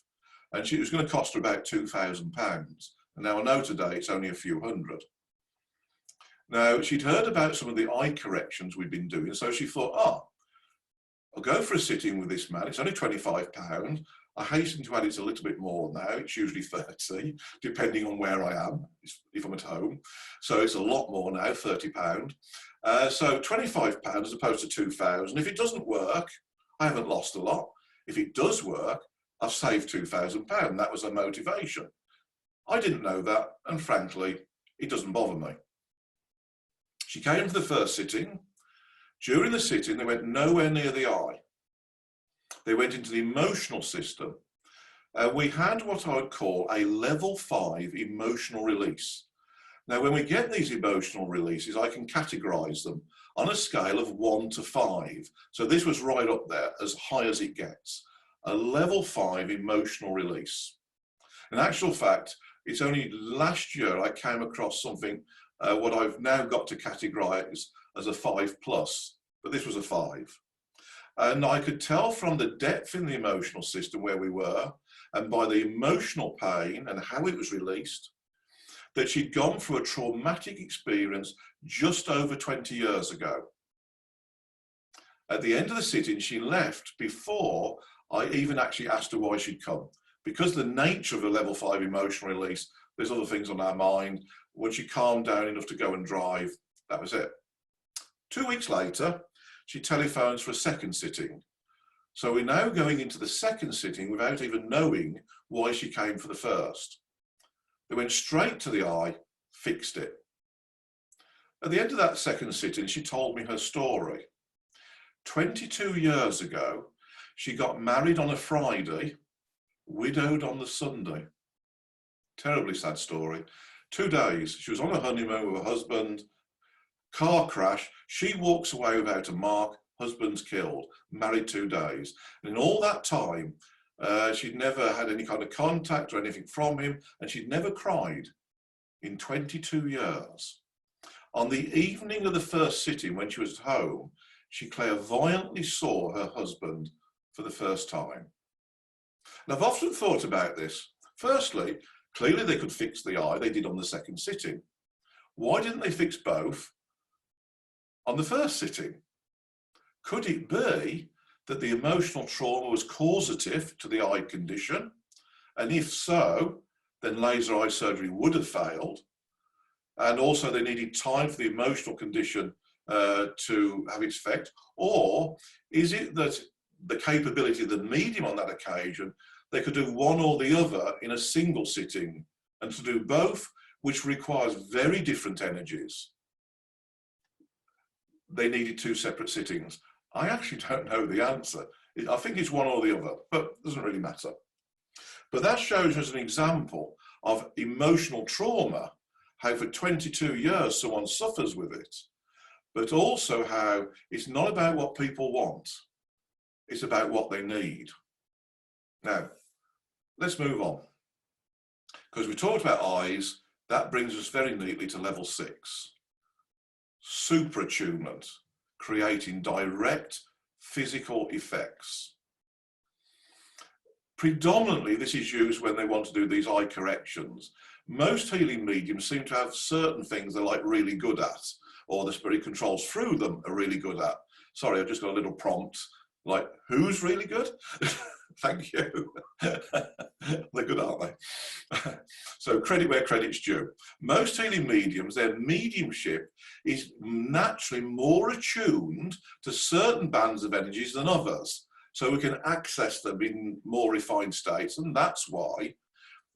And it was going to cost her about £2,000. And now I know today it's only a few hundred. Now, she'd heard about some of the eye corrections we'd been doing, so she thought, I'll go for a sitting with this man. It's only £25. I hasten to add it's a little bit more now. It's usually 30, depending on where I am, if I'm at home. So it's a lot more now, £30. So £25 as opposed to £2,000. If it doesn't work, I haven't lost a lot. If it does work, I've saved £2,000. That was her motivation. I didn't know that, and frankly, it doesn't bother me. She came to the first sitting. During the sitting, they went nowhere near the eye. They went into the emotional system. We had what I would call a level 5 emotional release. Now, when we get these emotional releases, I can categorize them on a scale of 1 to 5. So this was right up there, as high as it gets. A level 5 emotional release. In actual fact, it's only last year I came across something, what I've now got to categorize as a 5+, but this was a 5. And I could tell from the depth in the emotional system where we were, and by the emotional pain and how it was released, that she'd gone through a traumatic experience just over 20 years ago. At the end of the sitting, she left before I even actually asked her why she'd come. Because the nature of a level 5 emotional release, there's other things on our mind. Once she calmed down enough to go and drive, that was it. 2 weeks later, she telephones for a second sitting. So we're now going into the second sitting without even knowing why she came for the first. They went straight to the eye, fixed it. At the end of that second sitting, she told me her story. 22 years ago, she got married on a Friday, widowed on the Sunday. Terribly sad story. 2 days, she was on a honeymoon with her husband, car crash, she walks away without a mark, husband's killed, married 2 days. And in all that time, she'd never had any kind of contact or anything from him, and she'd never cried in 22 years. On the evening of the first sitting, when she was at home, she clairvoyantly saw her husband for the first time. And I've often thought about this. Firstly, clearly they could fix the eye, they did on the second sitting. Why didn't they fix both on the first sitting? Could it be that the emotional trauma was causative to the eye condition? And if so, then laser eye surgery would have failed. And also they needed time for the emotional condition to have its effect. Or is it that the capability of the medium on that occasion, they could do one or the other in a single sitting, and to do both, which requires very different energies, they needed two separate sittings? I actually don't know the answer. I think it's one or the other, but it doesn't really matter. But that shows us an example of emotional trauma, how for 22 years someone suffers with it, but also how it's not about what people want, it's about what they need. Now, let's move on. Because we talked about eyes, that brings us very neatly to level 6. Super attunement, creating direct physical effects. Predominantly, this is used when they want to do these eye corrections. Most healing mediums seem to have certain things they're like really good at, or the spirit controls through them are really good at. Sorry, I've just got a little prompt, like, who's really good? Thank you. They're good, aren't they? So credit where credit's due. Most healing mediums, their mediumship is naturally more attuned to certain bands of energies than others. So we can access them in more refined states. And that's why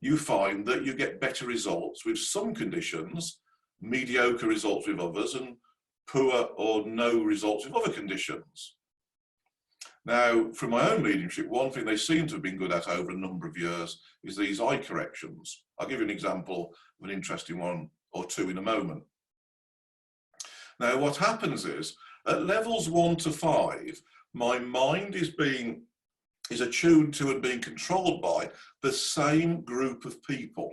you find that you get better results with some conditions, mediocre results with others, and poor or no results with other conditions. Now, from my own mediumship, one thing they seem to have been good at over a number of years is these eye corrections. I'll give you an example of an interesting one or two in a moment. Now, what happens is, at levels 1 to 5, my mind is attuned to and being controlled by the same group of people.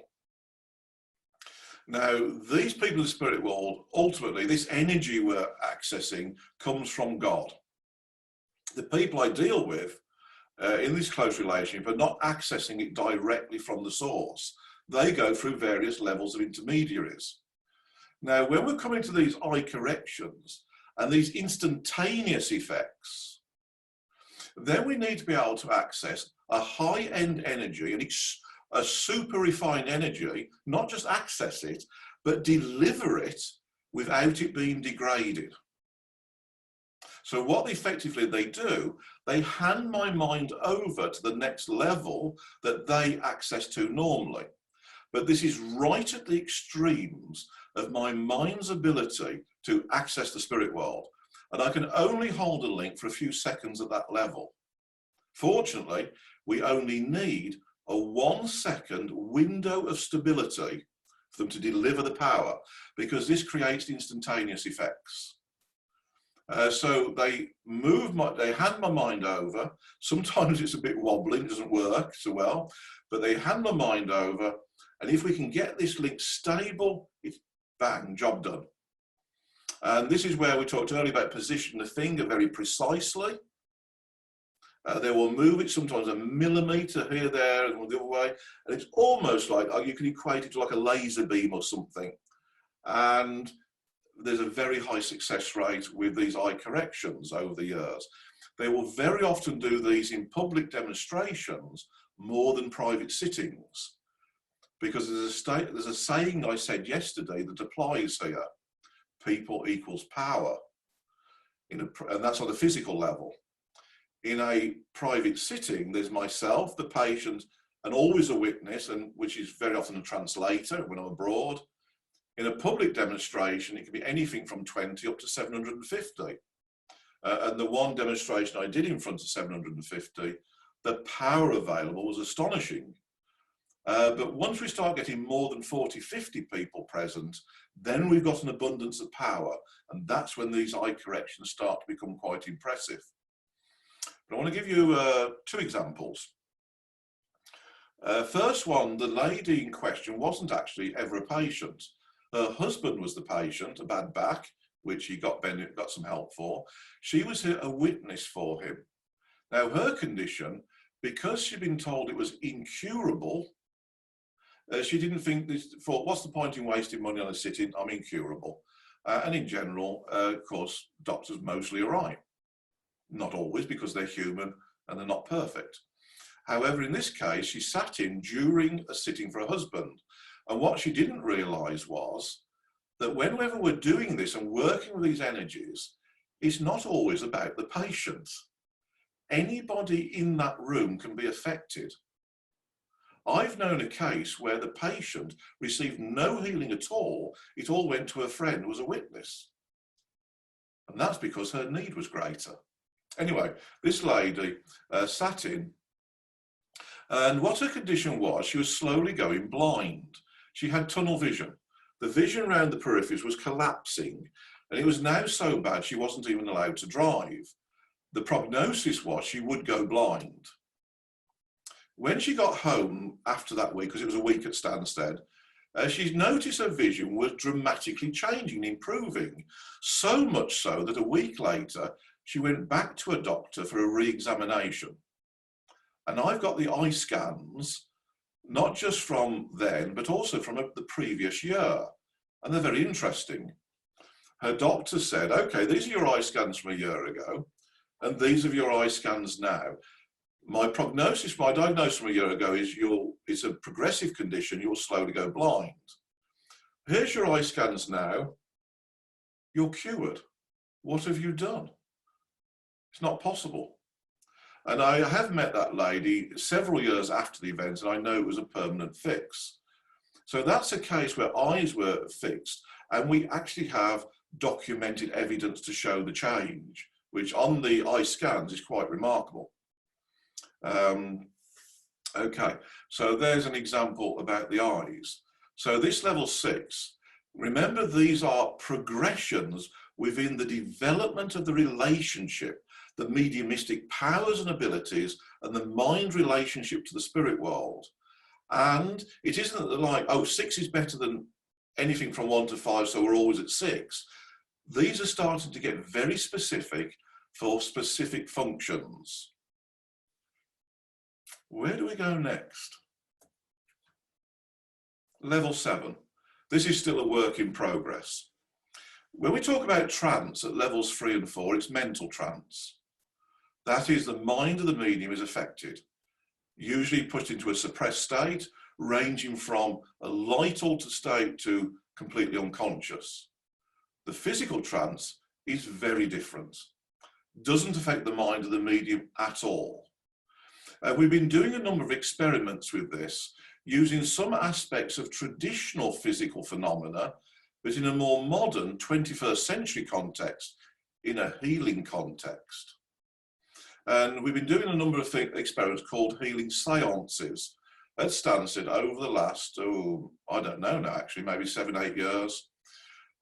Now, these people in the spirit world, ultimately, this energy we're accessing comes from God. The people I deal with in this close relationship are not accessing it directly from the source. They go through various levels of intermediaries. Now, when we're coming to these eye corrections and these instantaneous effects, then we need to be able to access a high-end energy, and a super refined energy, not just access it, but deliver it without it being degraded. So what effectively they do, they hand my mind over to the next level that they access to normally. But this is right at the extremes of my mind's ability to access the spirit world. And I can only hold a link for a few seconds at that level. Fortunately, we only need a 1 second window of stability for them to deliver the power, because this creates instantaneous effects. So they hand my mind over. Sometimes it's a bit wobbly, it doesn't work so well, but they hand my mind over, and if we can get this link stable, it's bang, job done. And this is where we talked earlier about positioning the finger very precisely. They will move it sometimes a millimetre here, there, and the other way, and it's almost like you can equate it to like a laser beam or something. And there's a very high success rate with these eye corrections over the years. They will very often do these in public demonstrations more than private sittings, because there's a saying I said yesterday that applies here: people equals power, and that's on the physical level. In a private sitting, there's myself, the patient, and always a witness, and which is very often a translator when I'm abroad. In a public demonstration, it can be anything from 20 up to 750. And the one demonstration I did in front of 750, the power available was astonishing. But once we start getting more than 40, 50 people present, then we've got an abundance of power. And that's when these eye corrections start to become quite impressive. But I want to give you 2 examples. First one, the lady in question wasn't actually ever a patient. Her husband was the patient, a bad back, which he got some help for. She was a witness for him. Now, her condition, because she'd been told it was incurable, she didn't think thought, what's the point in wasting money on a sit-in? I'm incurable. And in general, of course, doctors mostly are right. Not always, because they're human and they're not perfect. However, in this case, she sat in during a sitting for her husband. And what she didn't realise was that whenever we're doing this and working with these energies, it's not always about the patient. Anybody in that room can be affected. I've known a case where the patient received no healing at all. It all went to a friend who was a witness. And that's because her need was greater. Anyway, this lady sat in, and what her condition was, she was slowly going blind. She had tunnel vision. The vision around the peripheries was collapsing, and it was now so bad she wasn't even allowed to drive. The prognosis was she would go blind. When she got home after that week, because it was a week at Stansted, she noticed her vision was dramatically changing, improving, so much so that a week later, she went back to a doctor for a re-examination. And I've got the eye scans, not just from then, but also from the previous year. And they're very interesting. Her doctor said, okay, these are your eye scans from a year ago, and these are your eye scans now. My prognosis, my diagnosis from a year ago is it's a progressive condition, you'll slowly go blind. Here's your eye scans now, you're cured. What have you done? It's not possible. And I have met that lady several years after the event, and I know it was a permanent fix. So that's a case where eyes were fixed, and we actually have documented evidence to show the change, which on the eye scans is quite remarkable. Okay, so there's an example about the eyes. So this level 6, remember these are progressions within the development of the relationship, the mediumistic powers and abilities, and the mind relationship to the spirit world. And it isn't like, oh, 6 is better than anything from 1 to 5, so we're always at 6. These are starting to get very specific for specific functions. Where do we go next? Level 7. This is still a work in progress. When we talk about trance at levels 3 and 4, it's mental trance. That is, the mind of the medium is affected, usually put into a suppressed state, ranging from a light altered state to completely unconscious. The physical trance is very different. Doesn't affect the mind of the medium at all. We've been doing a number of experiments with this, using some aspects of traditional physical phenomena, but in a more modern 21st century context, in a healing context. And we've been doing a number of experiments called healing seances at Stansted over the last, I don't know now, actually, maybe 7, 8 years,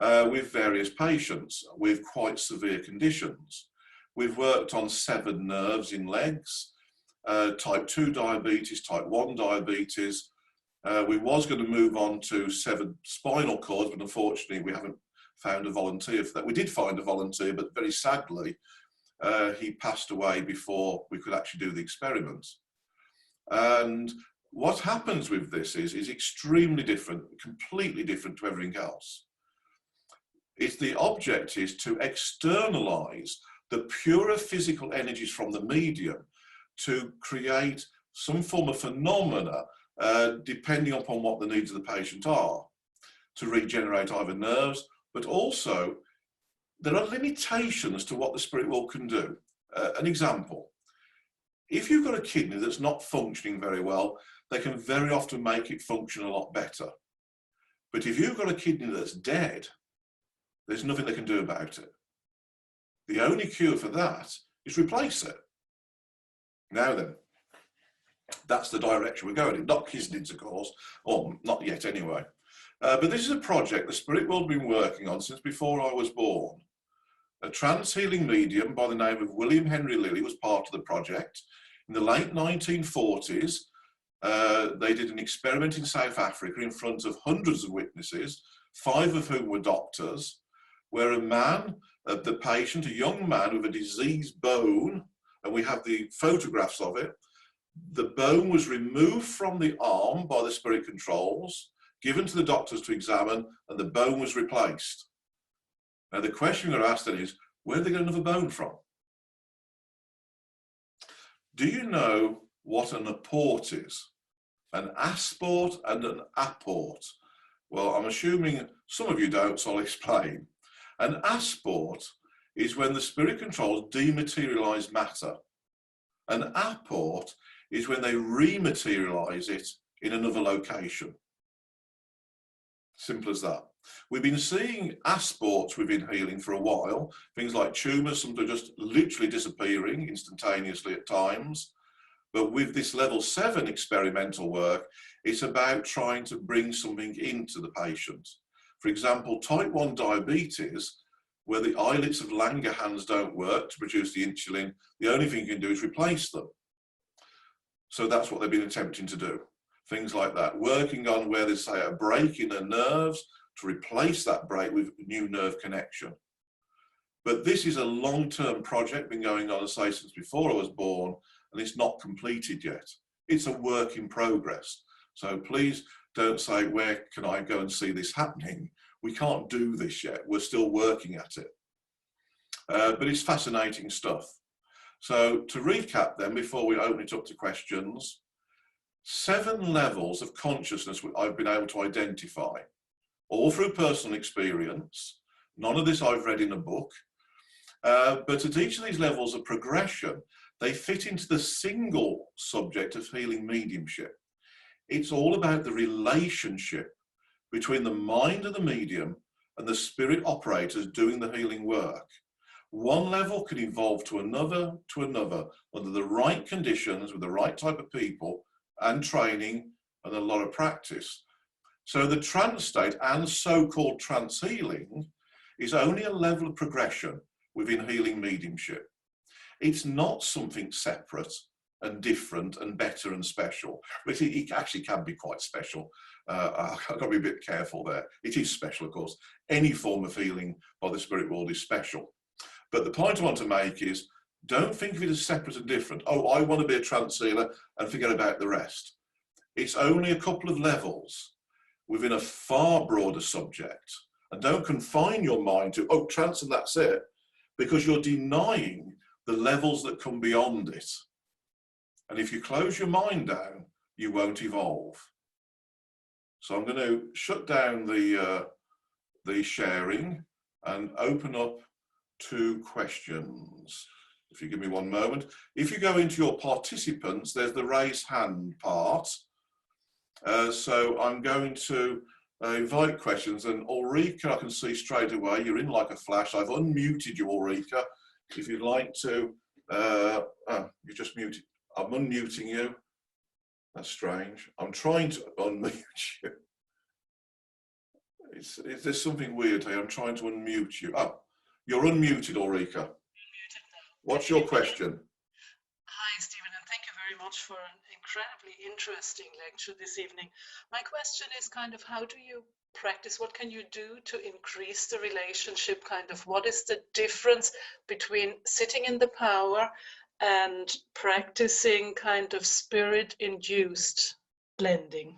with various patients with quite severe conditions. We've worked on 7 nerves in legs, type 2 diabetes, type 1 diabetes. We was going to move on to 7 spinal cords, but unfortunately we haven't found a volunteer for that. We did find a volunteer, but very sadly, he passed away before we could actually do the experiment. And what happens with this is extremely different, completely different to everything else. The object is to externalize the purer physical energies from the medium to create some form of phenomena depending upon what the needs of the patient are, to regenerate either nerves, but also there are limitations to what the spirit world can do. An example, if you've got a kidney that's not functioning very well, they can very often make it function a lot better. But if you've got a kidney that's dead, there's nothing they can do about it. The only cure for that is replace it. Now then, that's the direction we're going in. Not kidneys, of course, or not yet anyway. But this is a project the spirit world has been working on since before I was born. A trance healing medium by the name of William Henry Lilly was part of the project. In the late 1940s, They did an experiment in South Africa in front of hundreds of witnesses, 5 of whom were doctors, where a man, the patient, a young man with a diseased bone, and we have the photographs of it, the bone was removed from the arm by the spirit controls, given to the doctors to examine, and the bone was replaced. Now the question we're asked then is, where did they get another bone from? Do you know what an apport is? An asport and an apport. Well, I'm assuming some of you don't, so I'll explain. An asport is when the spirit controls dematerialize matter. An apport is when they rematerialize it in another location. Simple as that. We've been seeing asports within healing for a while, things like tumours, some are just literally disappearing instantaneously at times. But with this level 7 experimental work, it's about trying to bring something into the patient. For example, type 1 diabetes, where the islets of Langerhans don't work to produce the insulin, the only thing you can do is replace them. So that's what they've been attempting to do. Things like that, working on where there's, say, a break in the nerves to replace that break with new nerve connection. But this is a long-term project, been going on, say, since before I was born, and it's not completed yet. It's a work in progress. So please don't say, where can I go and see this happening? We can't do this yet. We're still working at it. But it's fascinating stuff. So to recap then, before we open it up to questions, 7 levels of consciousness I've been able to identify, all through personal experience. None of this I've read in a book. But at each of these levels of progression, they fit into the single subject of healing mediumship. It's all about the relationship between the mind of the medium and the spirit operators doing the healing work. One level can evolve to another, under the right conditions, with the right type of people and training and a lot of practice. So the trance state and so-called trance healing is only a level of progression within healing mediumship. It's not something separate and different and better and special, but it actually can be quite special. I've got to be a bit careful there. It is special, of course. Any form of healing by the spirit world is special. But the point I want to make is, don't think of it as separate and different. Oh, I want to be a trance healer and forget about the rest. It's only a couple of levels within a far broader subject. And don't confine your mind to, oh, trance and that's it, because you're denying the levels that come beyond it. And if you close your mind down, you won't evolve. So I'm going to shut down the sharing and open up to questions. If you give me one moment. If you go into your participants, there's the raise hand part. So I'm going to invite questions, and Ulrika, I can see straight away, you're in like a flash. I've unmuted you, Ulrika. If you'd like to, you just muted. I'm unmuting you. That's strange. I'm trying to unmute you. There's something weird here. I'm trying to unmute you. Oh, you're unmuted, Ulrika. What's your question? Hi, Stephen, and thank you very much for an incredibly interesting lecture this evening. My question is kind of, how do you practice? What can you do to increase the relationship? Kind of, what is the difference between sitting in the power and practicing kind of spirit-induced blending?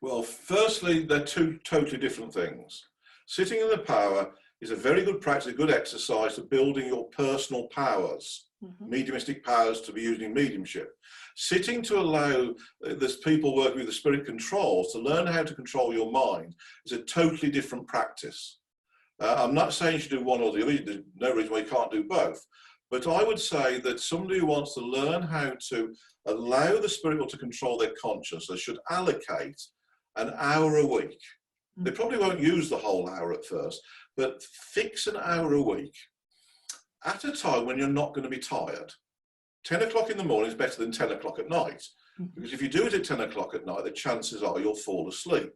Well, firstly, they're two totally different things. Sitting in the power is a very good practice, a good exercise for building your personal powers, mediumistic powers to be used in mediumship. Sitting to allow this people working with the spirit controls to learn how to control your mind is a totally different practice. I'm not saying you should do one or the other. There's no reason why you can't do both. But I would say that somebody who wants to learn how to allow the spirit to control their consciousness should allocate an hour a week. They probably won't use the whole hour at first, but fix an hour a week at a time when you're not going to be tired. 10 o'clock in the morning is better than 10 o'clock at night, because if you do it at 10 o'clock at night, the chances are you'll fall asleep.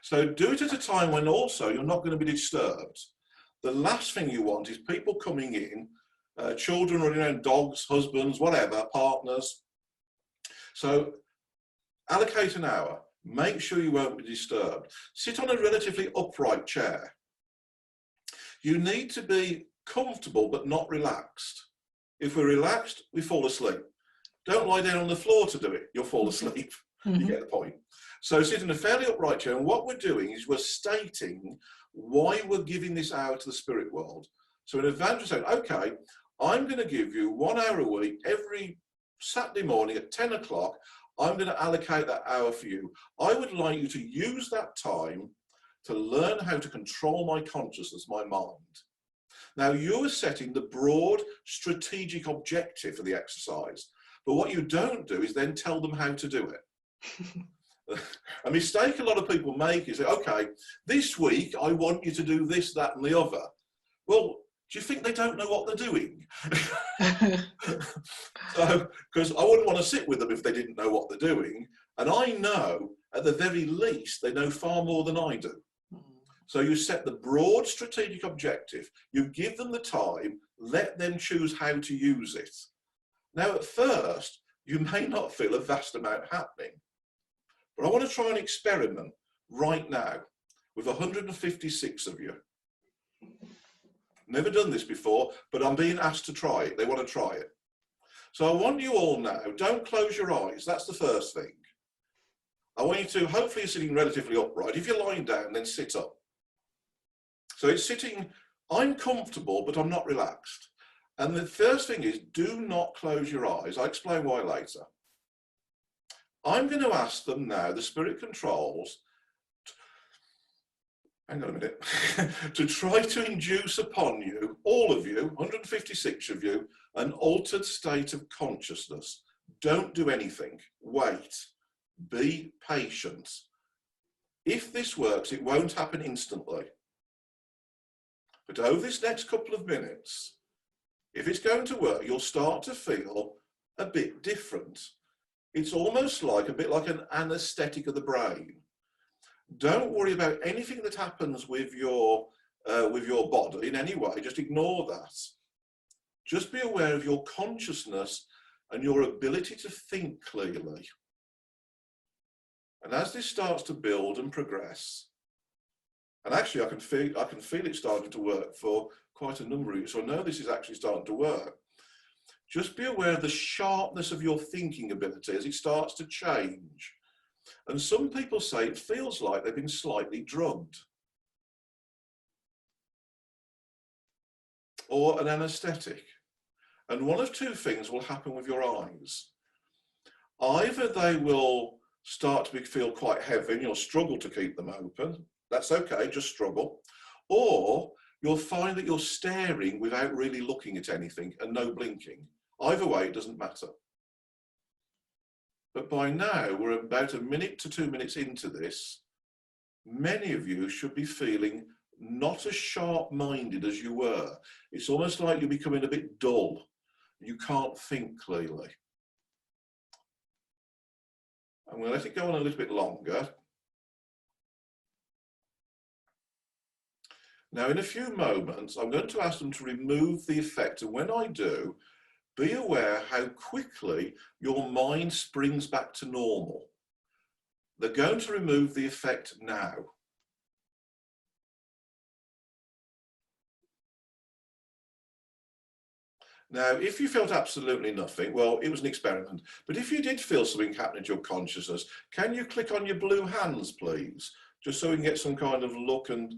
So do it at a time when also you're not going to be disturbed. The last thing you want is people coming in, children running around, dogs, husbands, whatever, partners. So allocate an hour, make sure you won't be disturbed. Sit on a relatively upright chair. You need to be comfortable but not relaxed. If we're relaxed, we fall asleep. Don't lie down on the floor to do it, you'll fall asleep. You get the point. So sit in a fairly upright chair, and what we're doing is we're stating why we're giving this hour to the spirit world. So in advance we're saying, okay, I'm going to give you 1 hour a week, every Saturday morning at 10 o'clock, I'm going to allocate that hour for you. I would like you to use that time to learn how to control my consciousness, my mind. Now you're setting the broad strategic objective for the exercise, but what you don't do is then tell them how to do it. A mistake a lot of people make is, okay, this week I want you to do this, that and the other. Well, do you think they don't know what they're doing? So, because I wouldn't want to sit with them if they didn't know what they're doing. And I know, at the very least, they know far more than I do. So you set the broad strategic objective, you give them the time, let them choose how to use it. Now, at first, you may not feel a vast amount happening. But I want to try an experiment right now with 156 of you. Never done this before, but I'm being asked to try it. They want to try it. So I want you all now, don't close your eyes. That's the first thing. I want you to, hopefully you're sitting relatively upright. If you're lying down, then sit up. So it's sitting, I'm comfortable, but I'm not relaxed. And the first thing is, do not close your eyes. I'll explain why later. I'm going to ask them now, the spirit controls, hang on a minute, to try to induce upon you, all of you, 156 of you, an altered state of consciousness. Don't do anything. Wait. Be patient. If this works, it won't happen instantly. But over this next couple of minutes, if it's going to work, you'll start to feel a bit different. It's almost like a bit like an anesthetic of the brain. Don't worry about anything that happens with your body in any way. Just ignore that. Just be aware of your consciousness and your ability to think clearly. And as this starts to build and progress, and actually I can feel it starting to work for quite a number of you. So I know this is actually starting to work. Just be aware of the sharpness of your thinking ability as it starts to change. And some people say it feels like they've been slightly drugged. Or an anesthetic. And one of two things will happen with your eyes. Either they will start to feel quite heavy and you'll struggle to keep them open. That's okay, just struggle. Or you'll find that you're staring without really looking at anything and no blinking. Either way, it doesn't matter. But by now, we're about a minute to 2 minutes into this. Many of you should be feeling not as sharp-minded as you were. It's almost like you're becoming a bit dull. You can't think clearly. I'm going to let it go on a little bit longer. Now, in a few moments, I'm going to ask them to remove the effect. And when I do, be aware how quickly your mind springs back to normal. They're going to remove the effect now. Now, if you felt absolutely nothing, well, it was an experiment. But if you did feel something happening to your consciousness, can you click on your blue hands, please? Just so we can get some kind of look and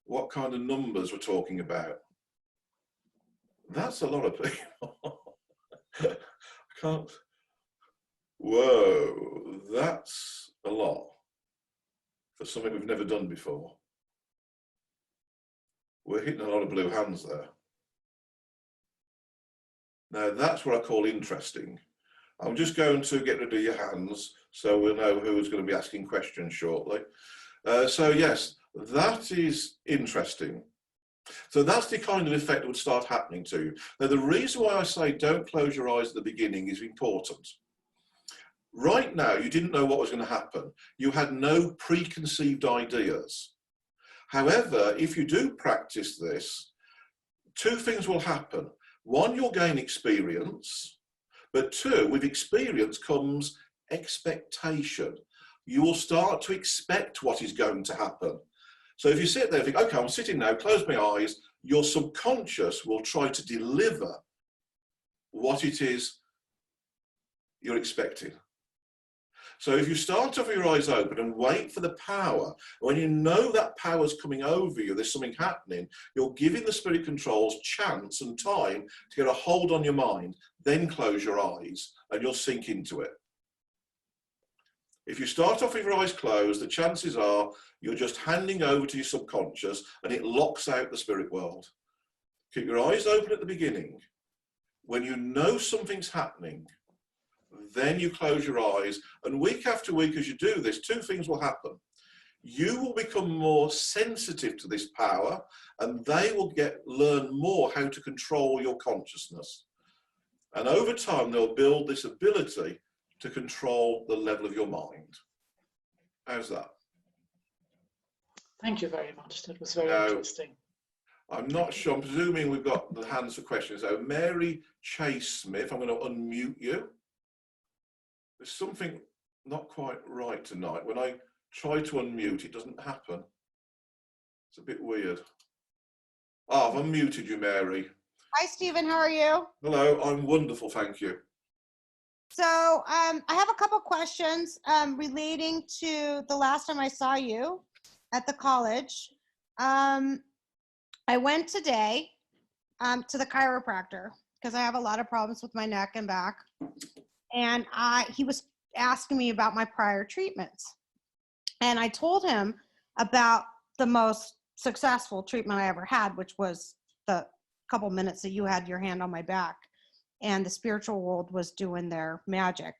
what kind of numbers we're talking about. That's a lot of people. I can't. Whoa, that's a lot for something we've never done before. We're hitting a lot of blue hands there. Now that's what I call interesting. I'm just going to get rid of your hands so we'll know who's going to be asking questions shortly. So yes, that is interesting. So that's the kind of effect that would start happening to you. Now the reason why I say don't close your eyes at the beginning is important. Right now, you didn't know what was going to happen. You had no preconceived ideas. However, if you do practice this, two things will happen. One, you'll gain experience, but two, with experience comes expectation. You will start to expect what is going to happen. So if you sit there and think, okay, I'm sitting now, close my eyes, your subconscious will try to deliver what it is you're expecting. So if you start off with your eyes open and wait for the power, when you know that power's coming over you, there's something happening, you're giving the spirit controls chance and time to get a hold on your mind, then close your eyes and you'll sink into it. If you start off with your eyes closed, the chances are you're just handing over to your subconscious and it locks out the spirit world. Keep your eyes open at the beginning. When you know something's happening, then you close your eyes, and week after week as you do this, two things will happen. You will become more sensitive to this power, and they will learn more how to control your consciousness. And over time, they'll build this ability to control the level of your mind. How's that? Thank you very much. That was very interesting. I'm not sure. I'm presuming we've got the hands for questions. So Mary Chase Smith, I'm going to unmute you. There's something not quite right tonight. When I try to unmute, it doesn't happen. It's a bit weird. I've unmuted you, Mary. Hi, Stephen. How are you? Hello. I'm wonderful, thank you. So I have a couple questions relating to the last time I saw you at the college. I went today to the chiropractor because I have a lot of problems with my neck and back. And he was asking me about my prior treatments. And I told him about the most successful treatment I ever had, which was the couple minutes that you had your hand on my back and the spiritual world was doing their magic.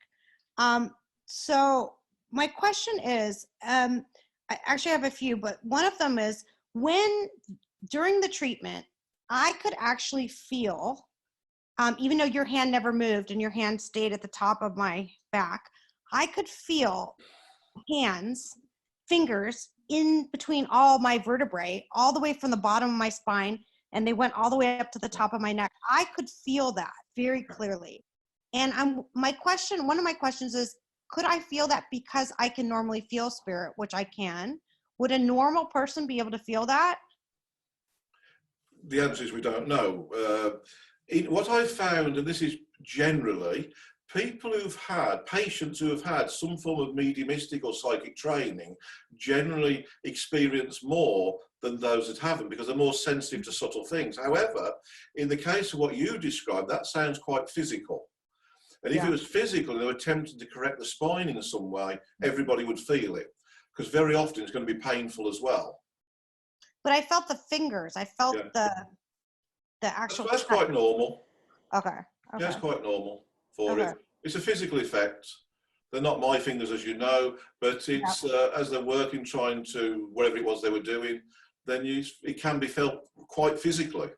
So my question is, I actually have a few, but one of them is during the treatment, I could actually feel, even though your hand never moved and your hand stayed at the top of my back, I could feel fingers in between all my vertebrae, all the way from the bottom of my spine, and they went all the way up to the top of my neck. I could feel that very clearly. And one of my questions is, could I feel that because I can normally feel spirit, which I can? Would a normal person be able to feel that? The answer is we don't know. What I've found, and this is generally, patients who have had some form of mediumistic or psychic training generally experience more than those that haven't, because they're more sensitive to subtle things. However, in the case of what you described, that sounds quite physical. And if it was physical and they were attempting to correct the spine in some way, everybody would feel it, because very often it's going to be painful as well. But I felt the fingers. I felt the actual. That's quite normal. Okay. That's quite normal for it. It's a physical effect. They're not my fingers, as you know, but it's as they're working, trying to whatever it was they were doing, then it can be felt quite physically.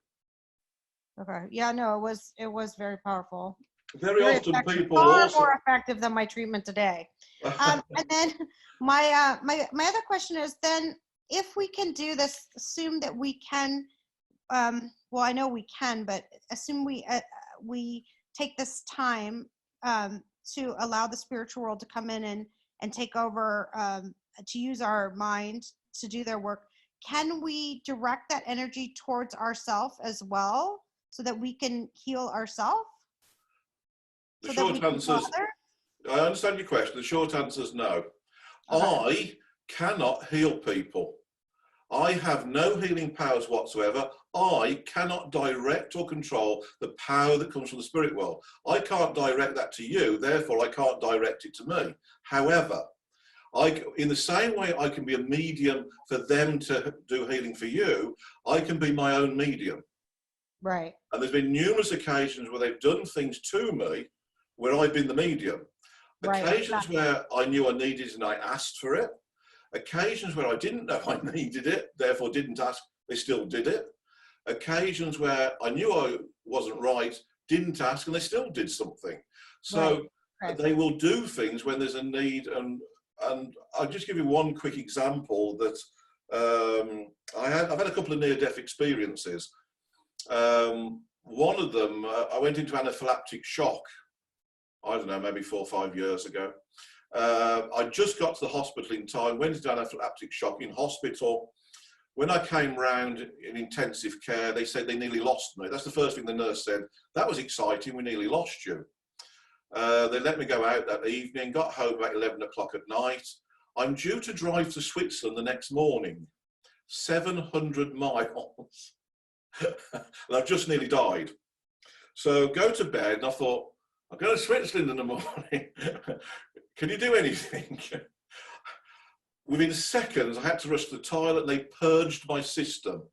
Okay. Yeah. No, it was very powerful. Very often effective, people far also more effective than my treatment today. And then my other question is, then if we can do this, assume that we can. Well, I know we can, but assume we take this time to allow the spiritual world to come in and take over, to use our mind to do their work. Can we direct that energy towards ourselves as well, so that we can heal ourselves? The short answer is, I understand your question. The short answer is no. Okay. I cannot heal people. I have no healing powers whatsoever. I cannot direct or control the power that comes from the spirit world. I can't direct that to you, therefore I can't direct it to me. However, in the same way I can be a medium for them to do healing for you, I can be my own medium. Right. And there's been numerous occasions where they've done things to me where I've been the medium. Occasions where I knew I needed it and I asked for it. Occasions where I didn't know I needed it, therefore didn't ask, they still did it. Occasions where I knew I wasn't right, didn't ask, and they still did something. So they will do things when there's a need. And I'll just give you one quick example that I've had a couple of near-death experiences. One of them, I went into anaphylactic shock I don't know, maybe 4 or 5 years ago. I just got to the hospital in time, went to anaphylactic shock in hospital. When I came round in intensive care, they said they nearly lost me. That's the first thing the nurse said. That was exciting, we nearly lost you. They let me go out that evening, got home about 11 o'clock at night. I'm due to drive to Switzerland the next morning, 700 miles. And I've just nearly died. So go to bed, and I thought, I'll go to Switzerland in the morning. Can you do anything? Within seconds, I had to rush to the toilet, and they purged my system.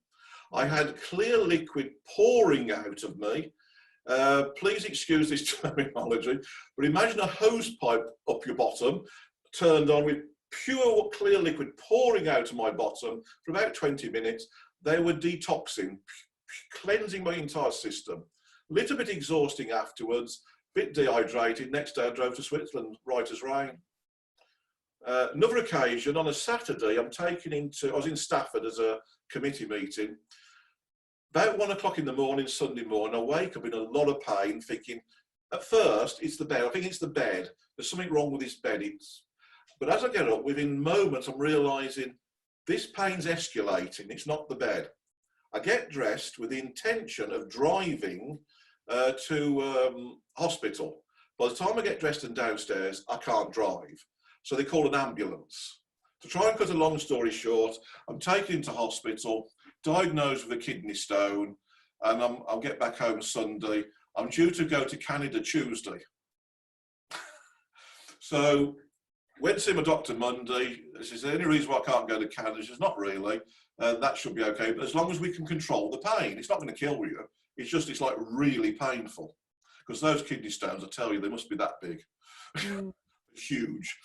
I had clear liquid pouring out of me. Please excuse this terminology, but imagine a hose pipe up your bottom, turned on with pure clear liquid pouring out of my bottom for about 20 minutes. They were detoxing, cleansing my entire system. A little bit exhausting afterwards, bit dehydrated. Next day I drove to Switzerland, right as rain. Another occasion, on a Saturday, I was in Stafford as a committee meeting. About 1 o'clock in the morning, Sunday morning, I wake up in a lot of pain, thinking, at first, it's the bed. I think it's the bed. There's something wrong with this bed. But as I get up, within moments, I'm realising this pain's escalating. It's not the bed. I get dressed with the intention of driving to hospital. By the time I get dressed and downstairs, I can't drive. So they call an ambulance. To try and cut a long story short, I'm taken into hospital, diagnosed with a kidney stone, and I'll get back home Sunday. I'm due to go to Canada Tuesday. So went to see my doctor Monday. She says, is there any reason why I can't go to Canada? She says, not really. That should be okay. But as long as we can control the pain, it's not going to kill you. It's like really painful. Because those kidney stones, I tell you, they must be that big. Huge.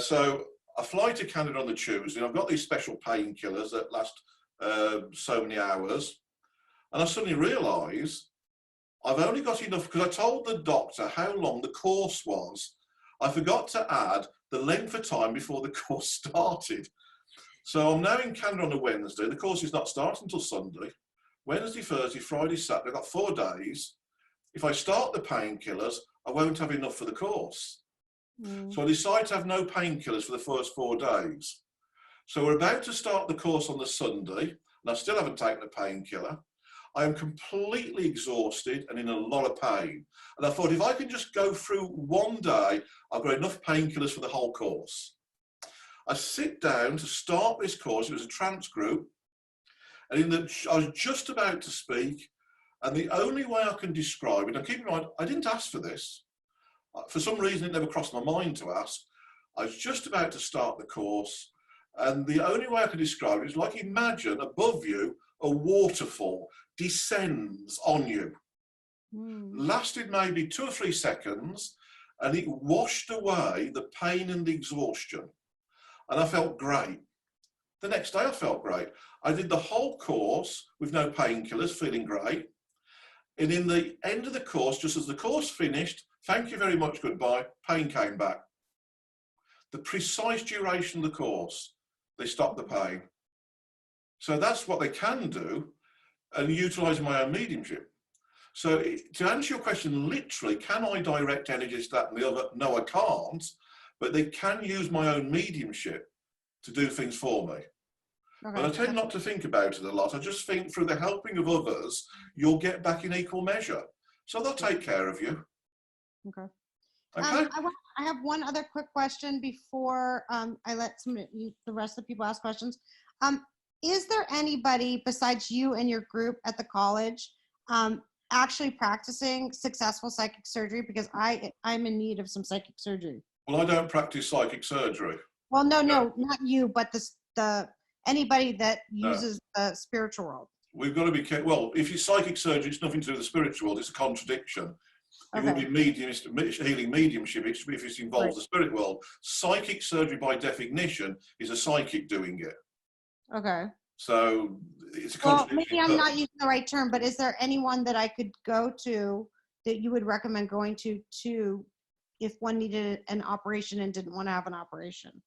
So I fly to Canada on the Tuesday, and I've got these special painkillers that last so many hours. And I suddenly realise I've only got enough, because I told the doctor how long the course was. I forgot to add the length of time before the course started. So I'm now in Canada on a Wednesday. The course is not starting until Sunday. Wednesday, Thursday, Friday, Saturday. I've got 4 days. If I start the painkillers, I won't have enough for the course. So I decide to have no painkillers for the first 4 days. So we're about to start the course on the Sunday, and I still haven't taken a painkiller. I am completely exhausted and in a lot of pain. And I thought, if I can just go through 1 day, I've got enough painkillers for the whole course. I sit down to start this course. It was a trance group. And I was just about to speak. And the only way I can describe it, and keep in mind, I didn't ask for this. For some reason, it never crossed my mind to ask. I was just about to start the course. And the only way I can describe it is like, imagine above you, a waterfall descends on you. Lasted maybe 2 or 3 seconds, and it washed away the pain and the exhaustion. And I felt great. The next day I felt great. I did the whole course with no painkillers, feeling great. And in the end of the course, just as the course finished, thank you very much, goodbye, pain came back. The precise duration of the course, they stopped the pain. So that's what they can do, and utilising my own mediumship. So to answer your question, literally, can I direct energies, that and the other? No, I can't, but they can use my own mediumship to do things for me. Okay. But I tend not to think about it a lot. I just think through the helping of others, you'll get back in equal measure. So they'll take care of you. Okay. Okay. I have one other quick question before I let the rest of the people ask questions. Is there anybody besides you and your group at the college actually practicing successful psychic surgery? Because I'm in need of some psychic surgery. Well, I don't practice psychic surgery. Well, no, not you, but anybody that uses the spiritual world. We've got to be careful. Well, if it's psychic surgery, it's nothing to do with the spiritual world. It's a contradiction. It would be healing mediumship if it involves the spirit world. Psychic surgery, by definition, is a psychic doing it. Okay. So it's a contradiction. Maybe I'm not using the right term, but is there anyone that I could go to that you would recommend going to if one needed an operation and didn't want to have an operation?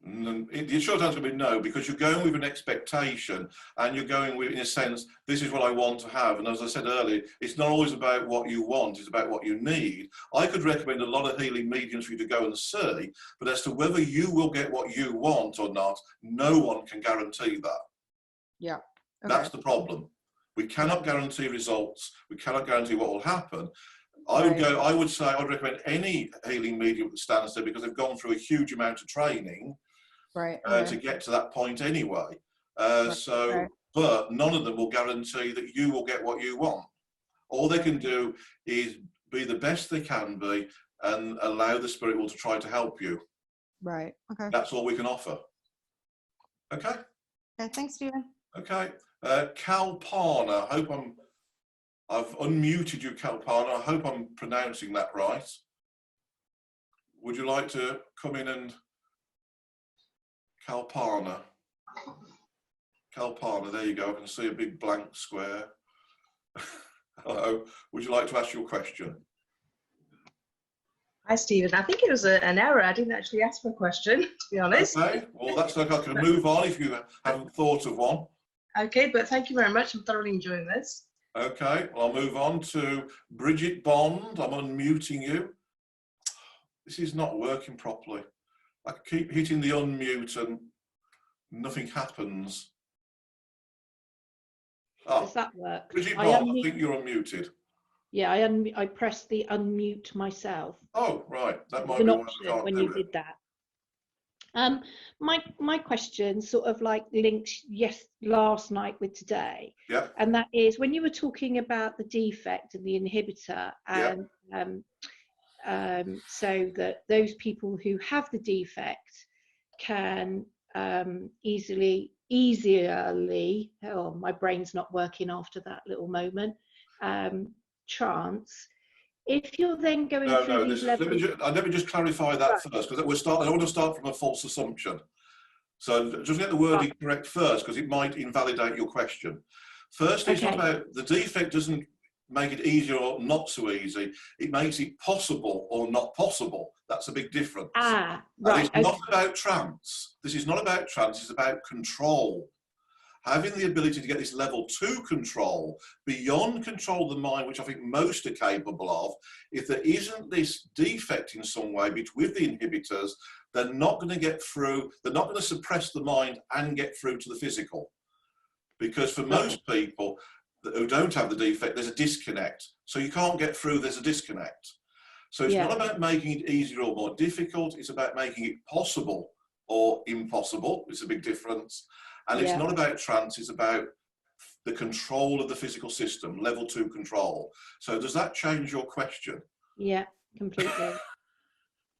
The short answer will be no, because you're going with an expectation, and you're going with, in a sense, this is what I want to have. And as I said earlier, it's not always about what you want, it's about what you need. I could recommend a lot of healing mediums for you to go and see, but as to whether you will get what you want or not, no one can guarantee that. Yeah. Okay. That's the problem. We cannot guarantee results. We cannot guarantee what will happen. I would say I'd recommend any healing medium that stands there, because they've gone through a huge amount of training to get to that point anyway. But none of them will guarantee that you will get what you want. All they can do is be the best they can be and allow the spirit world to try to help you. Right. Okay. That's all we can offer. Okay. Okay. Thanks, Stephen. Okay. Kalpana, I've unmuted you, Kalpana. I hope I'm pronouncing that right. Would you like to come in and... Kalpana, there you go. I can see a big blank square. Hello. Would you like to ask your question? Hi, Stephen. I think it was an error. I didn't actually ask for a question, to be honest. Okay. Well, that's like I can move on if you haven't thought of one. Okay, but thank you very much. I'm thoroughly enjoying this. Okay. Well, I'll move on to Bridget Bond. I'm unmuting you. This is not working properly. I keep hitting the unmute and nothing happens. Does that work? Bridget Bond, I think you're unmuted. Yeah, I pressed the unmute myself. Oh, right. That might be be an option when you did that. My question sort of like links last night with today. Yeah. And that is, when you were talking about the defect and the inhibitor, and so that those people who have the defect can easily, oh, my brain's not working after that little moment, trance. If you're then going through these levels... Let me just clarify that first, because I don't want to start from a false assumption. So just get the wording correct first, because it might invalidate your question. First, it's not about, the defect doesn't make it easier or not so easy. It makes it possible or not possible. That's a big difference. Right. And it's not about trance. This is not about trance, it's about control. Having the ability to get this level 2 control, beyond control of the mind, which I think most are capable of. If there isn't this defect in some way with the inhibitors, they're not going to get through, they're not going to suppress the mind and get through to the physical. Because for most people who don't have the defect, there's a disconnect. So you can't get through, there's a disconnect. So it's not about making it easier or more difficult, it's about making it possible or impossible. It's a big difference. And it's not about trance, it's about the control of the physical system, level 2 control. So does that change your question? Yeah, completely.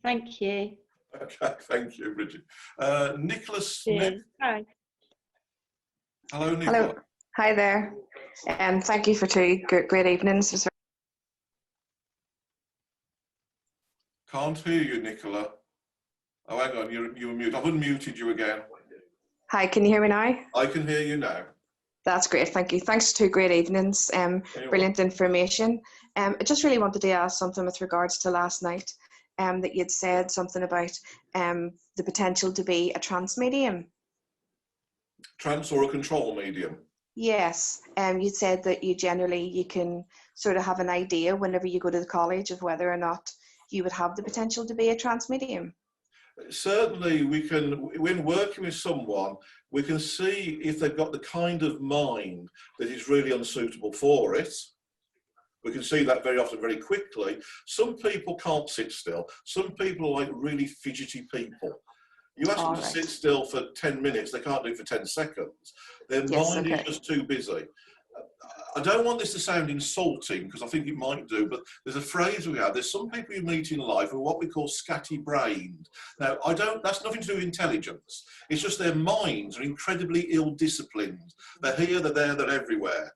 Thank you. Okay, thank you, Bridget. Nicholas Smith. Hi. Hello, Nicola. Hello. Hi there. Thank you for 2 great evenings. Can't hear you, Nicola. Oh, hang on, you're muted. I've unmuted you again. Hi, can you hear me now? I can hear you now. That's great, thank you. Thanks for 2 great evenings. Brilliant information. I just really wanted to ask something with regards to last night, that you'd said something about the potential to be a trance medium. Trance or a control medium? Yes, you said that you can sort of have an idea whenever you go to the college of whether or not you would have the potential to be a trance medium. Certainly we can, when working with someone, we can see if they've got the kind of mind that is really unsuitable for it. We can see that very often, very quickly. Some people can't sit still. Some people are like really fidgety people. You ask them to sit still for 10 minutes, they can't do it for 10 seconds. Their mind is just too busy. I don't want this to sound insulting, because I think it might do, but there's a phrase we have. There's some people you meet in life who are what we call scatty-brained. Now, that's nothing to do with intelligence. It's just their minds are incredibly ill-disciplined. They're here, they're there, they're everywhere.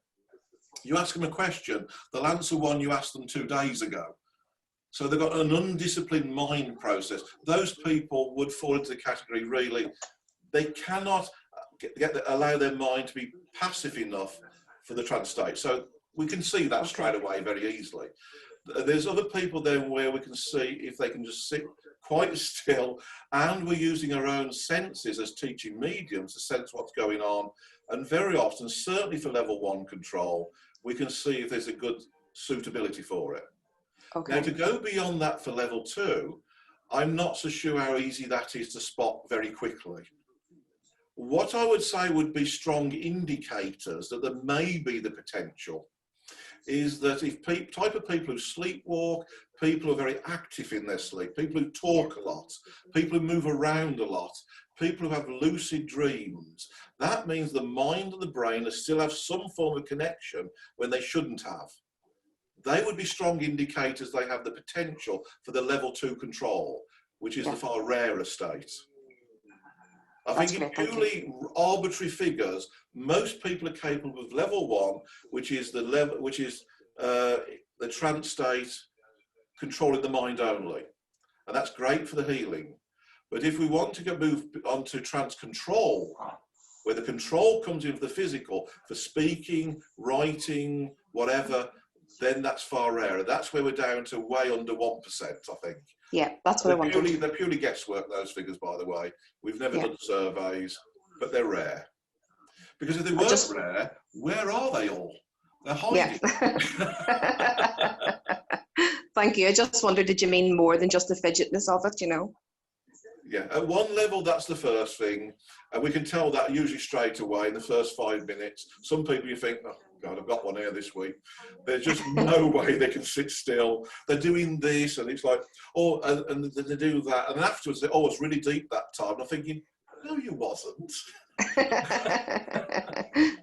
You ask them a question, they'll answer one you asked them 2 days ago. So they've got an undisciplined mind process. Those people would fall into the category, really, they cannot allow their mind to be passive enough for the trance state. So we can see that straight away very easily. There's other people then where we can see if they can just sit quite still, and we're using our own senses as teaching mediums to sense what's going on. And very often, certainly for level 1 control, we can see if there's a good suitability for it. Okay. Now, to go beyond that for level 2, I'm not so sure how easy that is to spot very quickly. What I would say would be strong indicators that there may be the potential is that if type of people who sleepwalk, people who are very active in their sleep, people who talk a lot, people who move around a lot, people who have lucid dreams, that means the mind and the brain still have some form of connection when they shouldn't have. They would be strong indicators they have the potential for the level 2 control, which is the far rarer state. I think in purely arbitrary figures, most people are capable of level 1, which is the level, which is the trance state, controlling the mind only, and that's great for the healing. But if we want to move on to trance control, where the control comes in for the physical, for speaking, writing, whatever, then that's far rarer. That's where we're down to way under 1%, I think. Yeah, that's what I wanted. They're purely guesswork, those figures, by the way. We've never done surveys, but they're rare. Because if they weren't rare, where are they all? They're hiding. Yeah. Thank you. I just wondered, did you mean more than just the fidgetness of it, you know? Yeah, at one level, that's the first thing. And we can tell that usually straight away in the first 5 minutes. Some people you think, oh, God, I've got one here this week. There's just no way they can sit still. They're doing this, and it's like, oh, and they do that. And then afterwards, they, oh, it's really deep that time. And I'm thinking, no, you wasn't.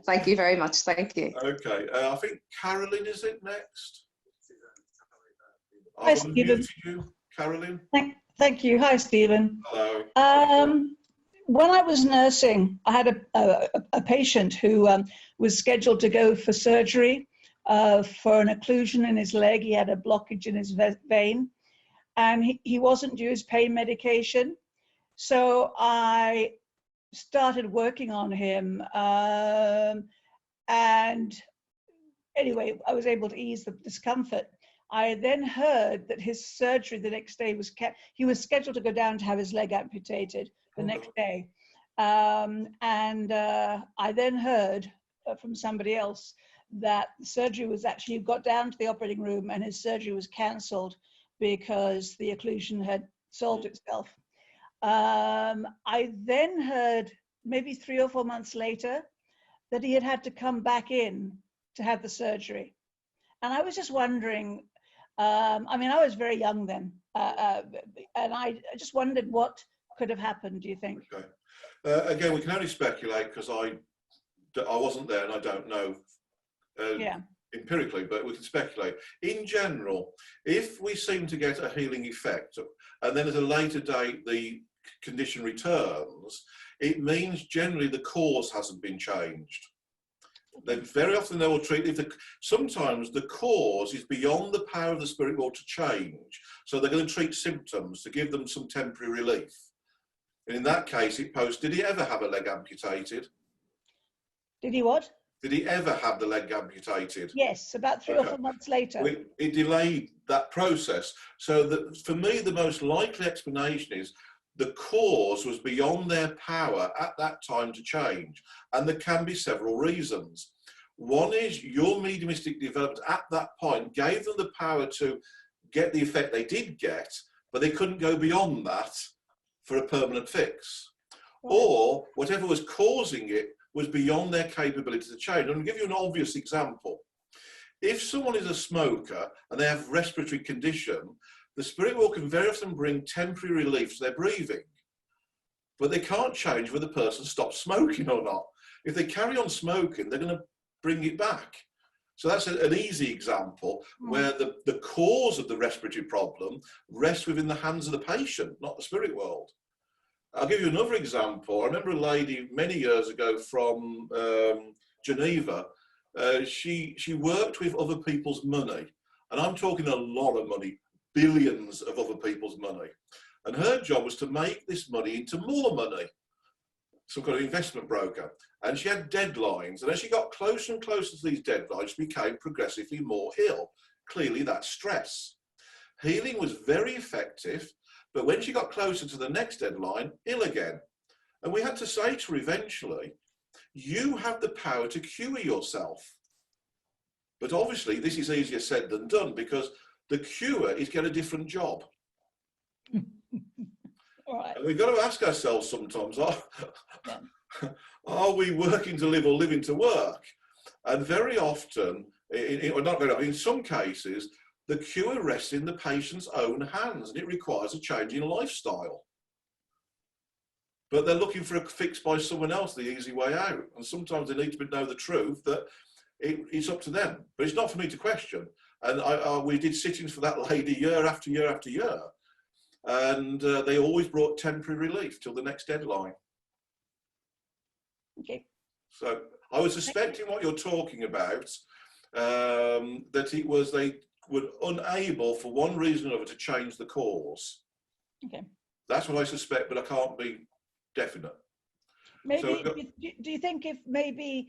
Thank you very much. Thank you. Okay, I think Carolyn is it next? Hi, Stephen. You, Carolyn. Thank you. Hi, Stephen. Hello. When I was nursing, I had a patient who was scheduled to go for surgery for an occlusion in his leg. He had a blockage in his vein, and he wasn't due his pain medication. So I started working on him, and anyway, I was able to ease the discomfort. I then heard that his surgery the next day was kept. He was scheduled to go down to have his leg amputated the next day. I then heard from somebody else that the surgery was actually got down to the operating room and his surgery was cancelled because the occlusion had solved itself. I then heard maybe 3 or 4 months later that he had to come back in to have the surgery. And I was just wondering, I mean, I was very young then, and I just wondered what could have happened, do you think? Okay. Again, we can only speculate because I wasn't there and I don't know empirically, but we can speculate. In general, if we seem to get a healing effect and then at a later date the condition returns, it means generally the cause hasn't been changed. Then very often they will treat, sometimes the cause is beyond the power of the spirit world to change. So they're going to treat symptoms to give them some temporary relief. And in that case, it posed, did he ever have a leg amputated? Did he what? Did he ever have the leg amputated? Yes, about 3 or 4 months later. It delayed that process. So that, for me, the most likely explanation is the cause was beyond their power at that time to change. And there can be several reasons. One is your mediumistic development at that point gave them the power to get the effect they did get, but they couldn't go beyond that for a permanent fix. Right. Or whatever was causing it was beyond their capability to change. I'm going to give you an obvious example. If someone is a smoker and they have respiratory condition, the spirit world can very often bring temporary relief to their breathing, but they can't change whether the person stops smoking or not. If they carry on smoking, they're going to bring it back. So that's an easy example where the cause of the respiratory problem rests within the hands of the patient, not the spirit world. I'll give you another example. I remember a lady many years ago from Geneva. She worked with other people's money, and I'm talking a lot of money, billions of other people's money. And her job was to make this money into more money, some kind of investment broker. And she had deadlines. And as she got closer and closer to these deadlines, she became progressively more ill. clearly that's stress. Healing was very effective, but when she got closer to the next deadline, ill again. And we had to say to her eventually, you have the power to cure yourself. But obviously this is easier said than done, because the cure is get a different job. All right. And we've got to ask ourselves sometimes, are we working to live or living to work? And very often, not very often, in some cases, the cure rests in the patient's own hands, and it requires a change in lifestyle. But they're looking for a fix by someone else, the easy way out. And sometimes they need to know the truth that it's up to them. But it's not for me to question. And we did sittings for that lady year after year after year. And they always brought temporary relief till the next deadline. Okay. So I was suspecting what you're talking about, that it was they were unable for one reason or another to change the cause. Okay. That's what I suspect, but I can't be definite. Maybe, So, do you think if maybe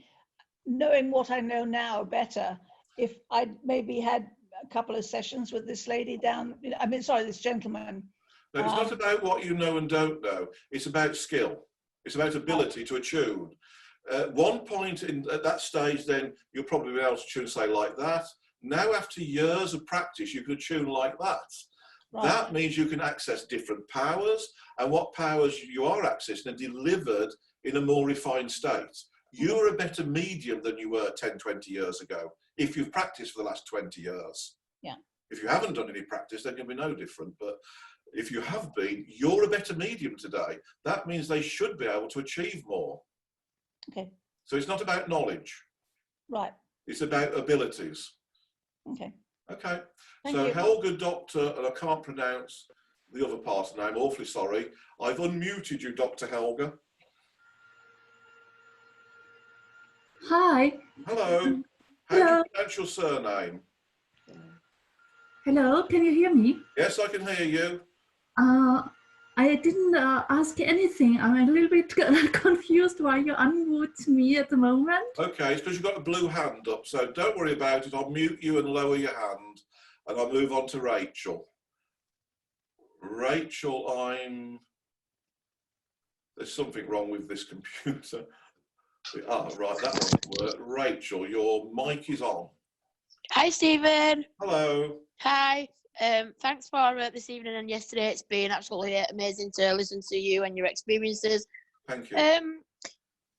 knowing what I know now better, if I'd maybe had a couple of sessions with this lady this gentleman. No, it's not about what you know and don't know. It's about skill. It's about ability to attune. One point at that stage, then you'll probably be able to tune, say, like that. Now, after years of practice, you can attune like that. Right. That means you can access different powers, and what powers you are accessing are delivered in a more refined state. You're a better medium than you were 10, 20 years ago, if you've practiced for the last 20 years. Yeah. If you haven't done any practice, then you'll be no different. But if you have been, you're a better medium today. That means they should be able to achieve more. Okay. So it's not about knowledge. Right. It's about abilities. Okay. Okay. Thank So you. Helga Doctor, and I can't pronounce the other part of the name, awfully sorry. I've unmuted you, Dr. Helga. Hi. Hello. How do you pronounce your surname? Hello, can you hear me? Yes, I can hear you. I didn't ask anything. I'm a little bit confused why you unmute me at the moment. Okay, it's because you've got a blue hand up, so don't worry about it. I'll mute you and lower your hand, and I'll move on to Rachel. Rachel, there's something wrong with this computer. Right, that won't work. Rachel, your mic is on. Hi, Stephen. Hello. Hi. Thanks for this evening and yesterday. It's been absolutely amazing to listen to you and your experiences. Thank you. And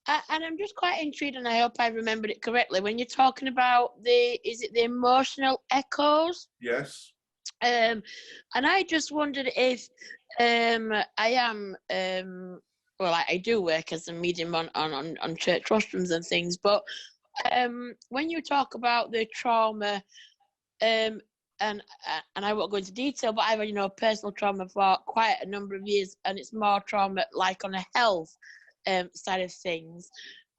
I'm just quite intrigued, and I hope I remembered it correctly. When you're talking about is it the emotional echoes? Yes. And I just wondered if I am well, I do work as a medium on church rostrums and things, but when you talk about the trauma, and I won't go into detail, but I've had, personal trauma for quite a number of years, and it's more trauma like on a health side of things.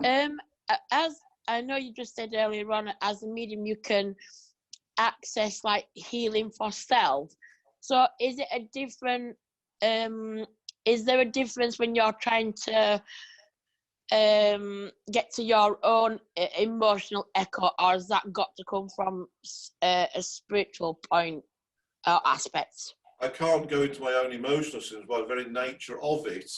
As I know you just said earlier on, as a medium, you can access like healing for self. So is it a different, is there a difference when you're trying to get to your own emotional echo, or has that got to come from a spiritual point or aspect? I can't go into my own emotional sins by the very nature of it.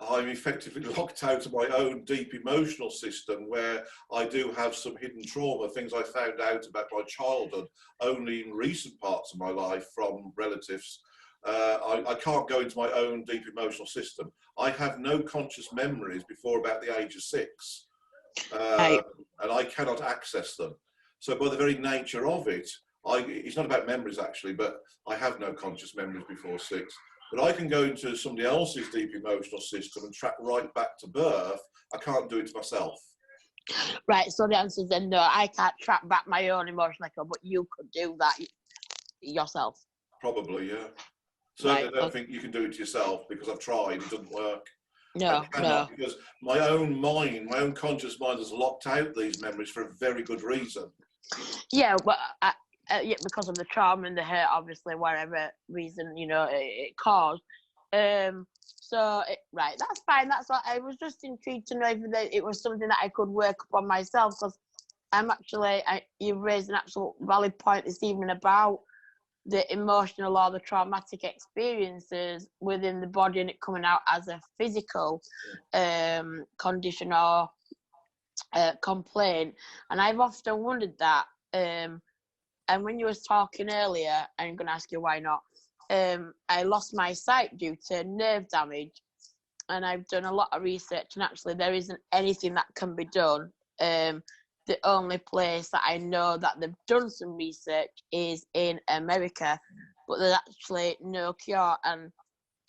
I'm effectively locked out of my own deep emotional system, where I do have some hidden trauma, things I found out about my childhood only in recent parts of my life from relatives. I can't go into my own deep emotional system. I have no conscious memories before about the age of 6, and I cannot access them. So by the very nature of it, it's not about memories actually, but I have no conscious memories before 6. But I can go into somebody else's deep emotional system and track right back to birth. I can't do it to myself. Right, so the answer is then no, I can't track back my own emotional echo, but you could do that yourself. Probably, yeah. Certainly, right. I don't think you can do it to yourself, because I've tried, it doesn't work. No, no. Because my own mind, my own conscious mind has locked out these memories for a very good reason. Yeah, well, yeah, because of the trauma and the hurt, obviously, whatever reason, it caused. So, right, that's fine. That's what I was just intrigued to know if it was something that I could work upon myself, because you've raised an absolute valid point this evening about the emotional or the traumatic experiences within the body and it coming out as a physical condition or complaint. And I've often wondered that. And when you was talking earlier, I'm going to ask you why not. I lost my sight due to nerve damage, and I've done a lot of research, and actually there isn't anything that can be done. The only place that I know that they've done some research is in America, but there's actually no cure, and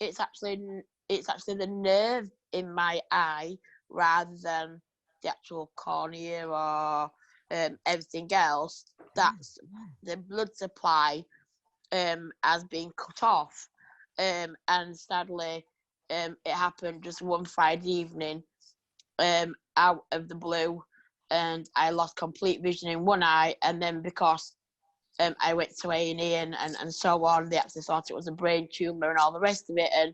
it's actually the nerve in my eye rather than the actual cornea or everything else. That's the blood supply has been cut off, and sadly it happened just one Friday evening out of the blue, and I lost complete vision in one eye. And then because I went to A&E and so on, they actually thought it was a brain tumor and all the rest of it, and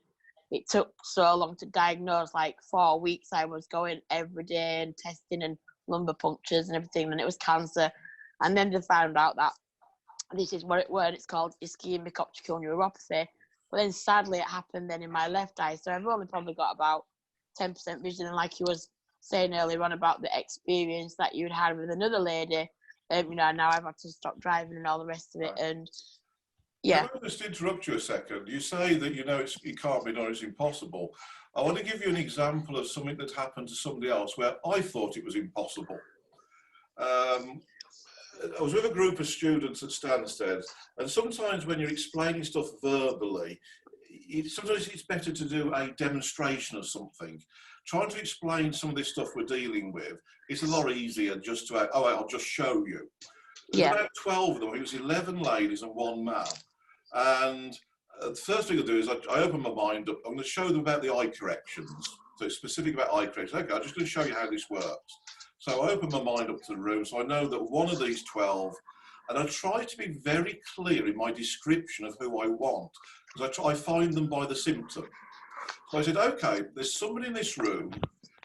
it took so long to diagnose, like 4 weeks. I was going every day and testing and lumbar punctures and everything, and it was cancer. And then they found out that this is what it was, and it's called ischemic optical neuropathy. But then sadly it happened then in my left eye, so I've only probably got about 10% vision. And like you was saying earlier on about the experience that you'd had with another lady, now I've had to stop driving and all the rest of it. And yeah. Can I just interrupt you a second? You say that it can't be done, it's impossible. I want to give you an example of something that happened to somebody else where I thought it was impossible. I was with a group of students at Stansted, and sometimes when you're explaining stuff verbally, sometimes it's better to do a demonstration of something. Trying to explain some of this stuff we're dealing with, it's a lot easier just to, I'll just show you. There's about 12 of them. It was 11 ladies and 1 man. And the first thing I'll do is I open my mind up. I'm going to show them about the eye corrections. So it's specific about eye corrections. Okay, I'm just going to show you how this works. So I open my mind up to the room, so I know that one of these 12, and I try to be very clear in my description of who I want, because I find them by the symptom. So I said, okay, there's somebody in this room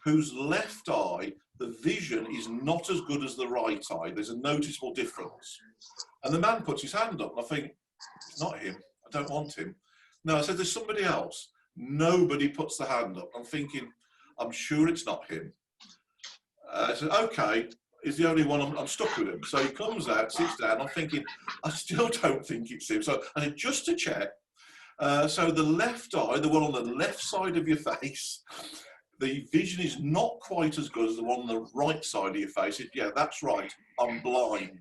whose left eye, the vision is not as good as the right eye. There's a noticeable difference. And the man puts his hand up, and I think, it's not him. I don't want him. No, I said, there's somebody else. Nobody puts the hand up. I'm thinking, I'm sure it's not him. I said, okay, he's the only one, I'm stuck with him. So he comes out, sits down, I'm thinking, I still don't think it's him. So I said, just to check, so the left eye, the one on the left side of your face, the vision is not quite as good as the one on the right side of your face. Said, yeah, that's right, I'm blind.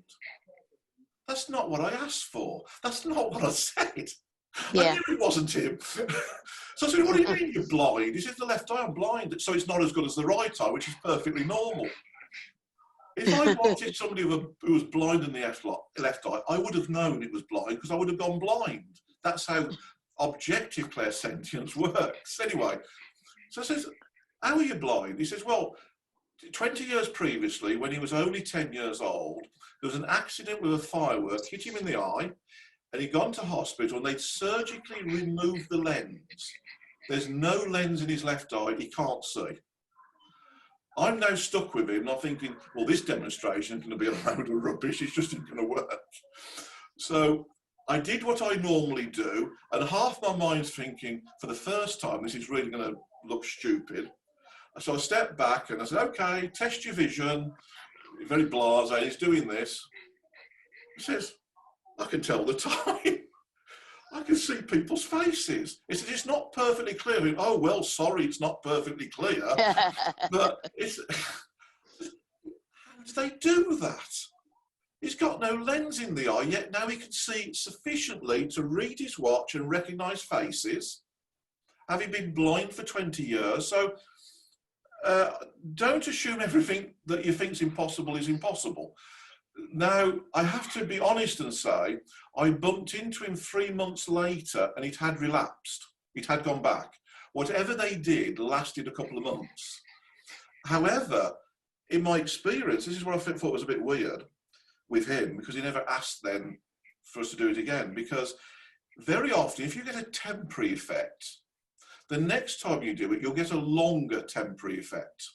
That's not what I asked for. That's not what I said. Yeah. I knew it wasn't him. So I said, what do you mean you're blind? He said, the left eye, I'm blind. So it's not as good as the right eye, which is perfectly normal. If I wanted somebody who was blind in the left eye, I would have known it was blind because I would have gone blind. That's how objective clairsentience works. Anyway, so I says, how are you blind? He says, well, 20 years previously, when he was only 10 years old, there was an accident with a firework, hit him in the eye, and he'd gone to hospital and they'd surgically removed the lens. There's no lens in his left eye, he can't see. I'm now stuck with him, and I'm thinking, well, this demonstration is going to be a load of rubbish, it's just not going to work. So I did what I normally do, and half my mind's thinking, for the first time, this is really going to look stupid. So I stepped back and I said, okay, test your vision. Very blasé, he's doing this. He says, I can tell the time. I can see people's faces. He said, it's not perfectly clear. I mean, oh, well, sorry, it's not perfectly clear. But it's, how do they do that? He's got no lens in the eye, yet now he can see sufficiently to read his watch and recognise faces, having been blind for 20 years. So don't assume everything that you think's impossible is impossible. Now, I have to be honest and say, I bumped into him 3 months later and it had relapsed. It had gone back. Whatever they did lasted a couple of months. However, in my experience, this is what I thought was a bit weird with him, because he never asked then for us to do it again. Because very often, if you get a temporary effect, the next time you do it, you'll get a longer temporary effect.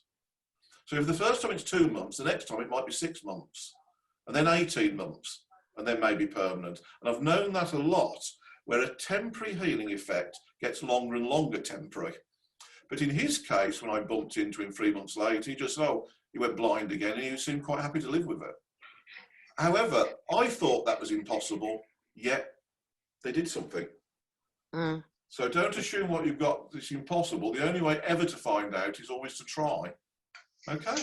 So if the first time it's 2 months, the next time it might be 6 months, and then 18 months, and then maybe permanent. And I've known that a lot, where a temporary healing effect gets longer and longer temporary. But in his case, when I bumped into him 3 months later, he just said, oh, he went blind again, and he seemed quite happy to live with it. However, I thought that was impossible, yet they did something. Mm. So don't assume what you've got is impossible. The only way ever to find out is always to try. Okay?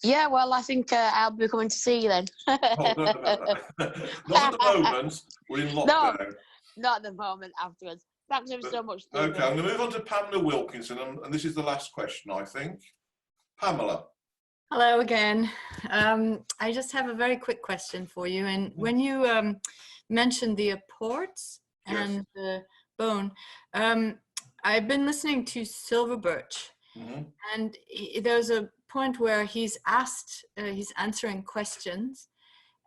Yeah, well, I think I'll be coming to see you then. Oh, no. Not at the moment. We're in lockdown. No, not at the moment, afterwards. Thanks ever so much, Stephen. Okay, I'm going to move on to Pamela Wilkinson, and this is the last question, I think. Pamela. Hello again. I just have a very quick question for you. And when you mentioned the apports and the bone, I've been listening to Silver Birch, and there's a point where he's answering questions,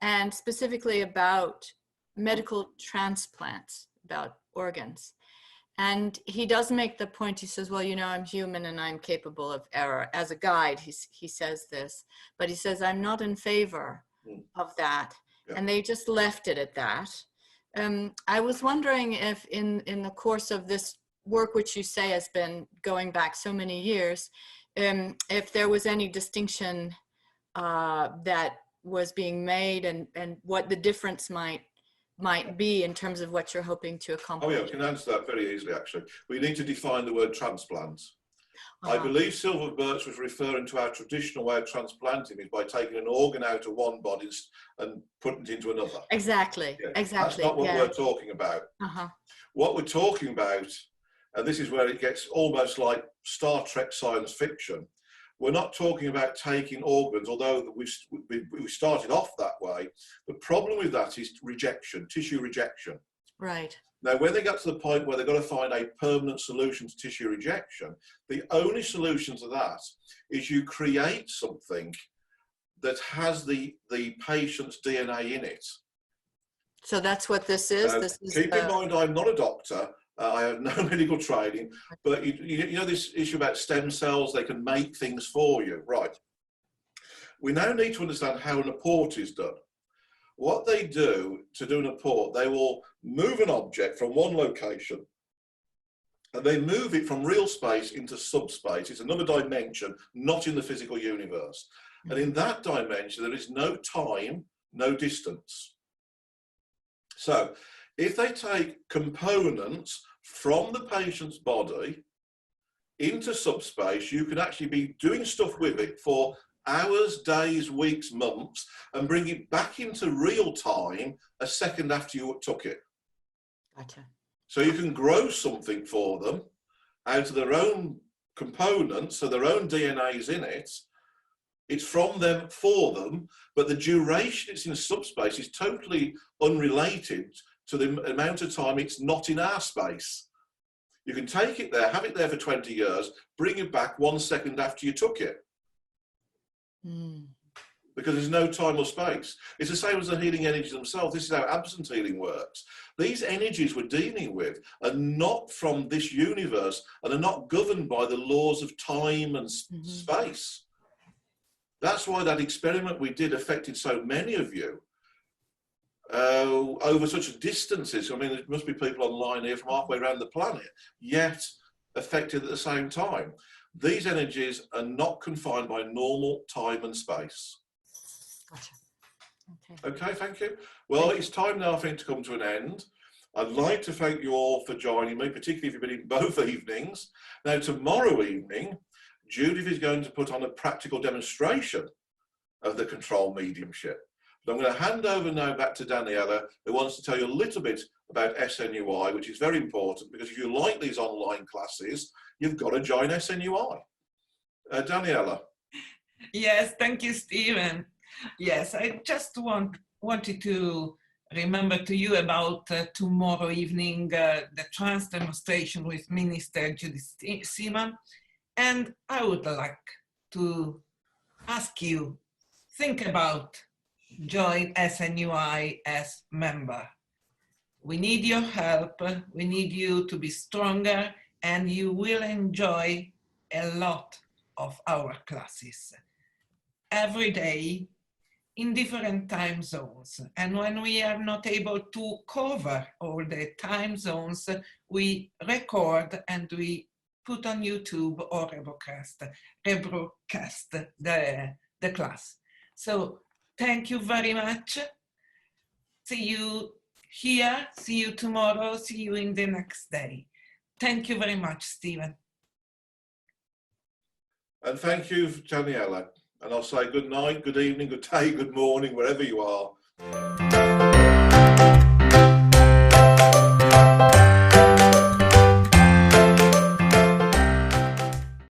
and specifically about medical transplants, about organs. And he does make the point, he says, well, you know, I'm human and I'm capable of error. As a guide, he says this, but he says, I'm not in favor of that. Yeah. And they just left it at that. I was wondering if in the course of this work, which you say has been going back so many years, if there was any distinction that was being made, and what the difference might be in terms of what you're hoping to accomplish. Oh yeah, I can answer that very easily, actually. We need to define the word transplant. I believe Silver Birch was referring to our traditional way of transplanting is by taking an organ out of one body and putting it into another. Exactly, yeah. Exactly. That's not what we're talking about. What we're talking about, and this is where it gets almost like Star Trek science fiction, we're not talking about taking organs, although we started off that way. The problem with that is rejection, tissue rejection. Right. Now, when they get to the point where they've got to find a permanent solution to tissue rejection, the only solution to that is you create something that has the patient's DNA in it. So that's what this is? Keep in mind, I'm not a doctor. I have no medical training, but you know this issue about stem cells, they can make things for you, right? We now need to understand how an apport is done. What they do to do an apport, they will move an object from one location and they move it from real space into subspace. It's another dimension, not in the physical universe. And in that dimension, there is no time, no distance. So if they take components from the patient's body into subspace, you can actually be doing stuff with it for hours, days, weeks, months, and bring it back into real time a second after you took it. Gotcha. So you can grow something for them out of their own components, so their own DNA is in it. It's from them for them, but the duration it's in subspace is totally unrelated to the amount of time it's not in our space. You can take it there, have it there for 20 years, bring it back 1 second after you took it. Because there's no time or space. It's the same as the healing energies themselves. This is how absent healing works. These energies we're dealing with are not from this universe and are not governed by the laws of time and space. That's why that experiment we did affected so many of you over such distances. I mean, there must be people online here from halfway around the planet, yet affected at the same time. These energies are not confined by normal time and space. Gotcha. Okay, thank you. Well, it's time now, I think, to come to an end. I'd like to thank you all for joining me, particularly if you've been in both evenings. Now, tomorrow evening, Judith is going to put on a practical demonstration of the control mediumship. But I'm going to hand over now back to Daniela, who wants to tell you a little bit about SNUI, which is very important, because if you like these online classes, you've got to join SNUI. Daniela. Yes, thank you, Stephen. Yes, I just wanted to remember to you about tomorrow evening, the trance demonstration with Minister Steven. And I would like to ask you, think about join SNUI as member. We need your help. We need you to be stronger, and you will enjoy a lot of our classes. every day in different time zones. And when we are not able to cover all the time zones, we record and we put on YouTube or rebroadcast the class. So thank you very much. See you here, see you tomorrow, see you in the next day. Thank you very much, Steven. And thank you, Daniela. And I'll say good night, good evening, good day, good morning, wherever you are.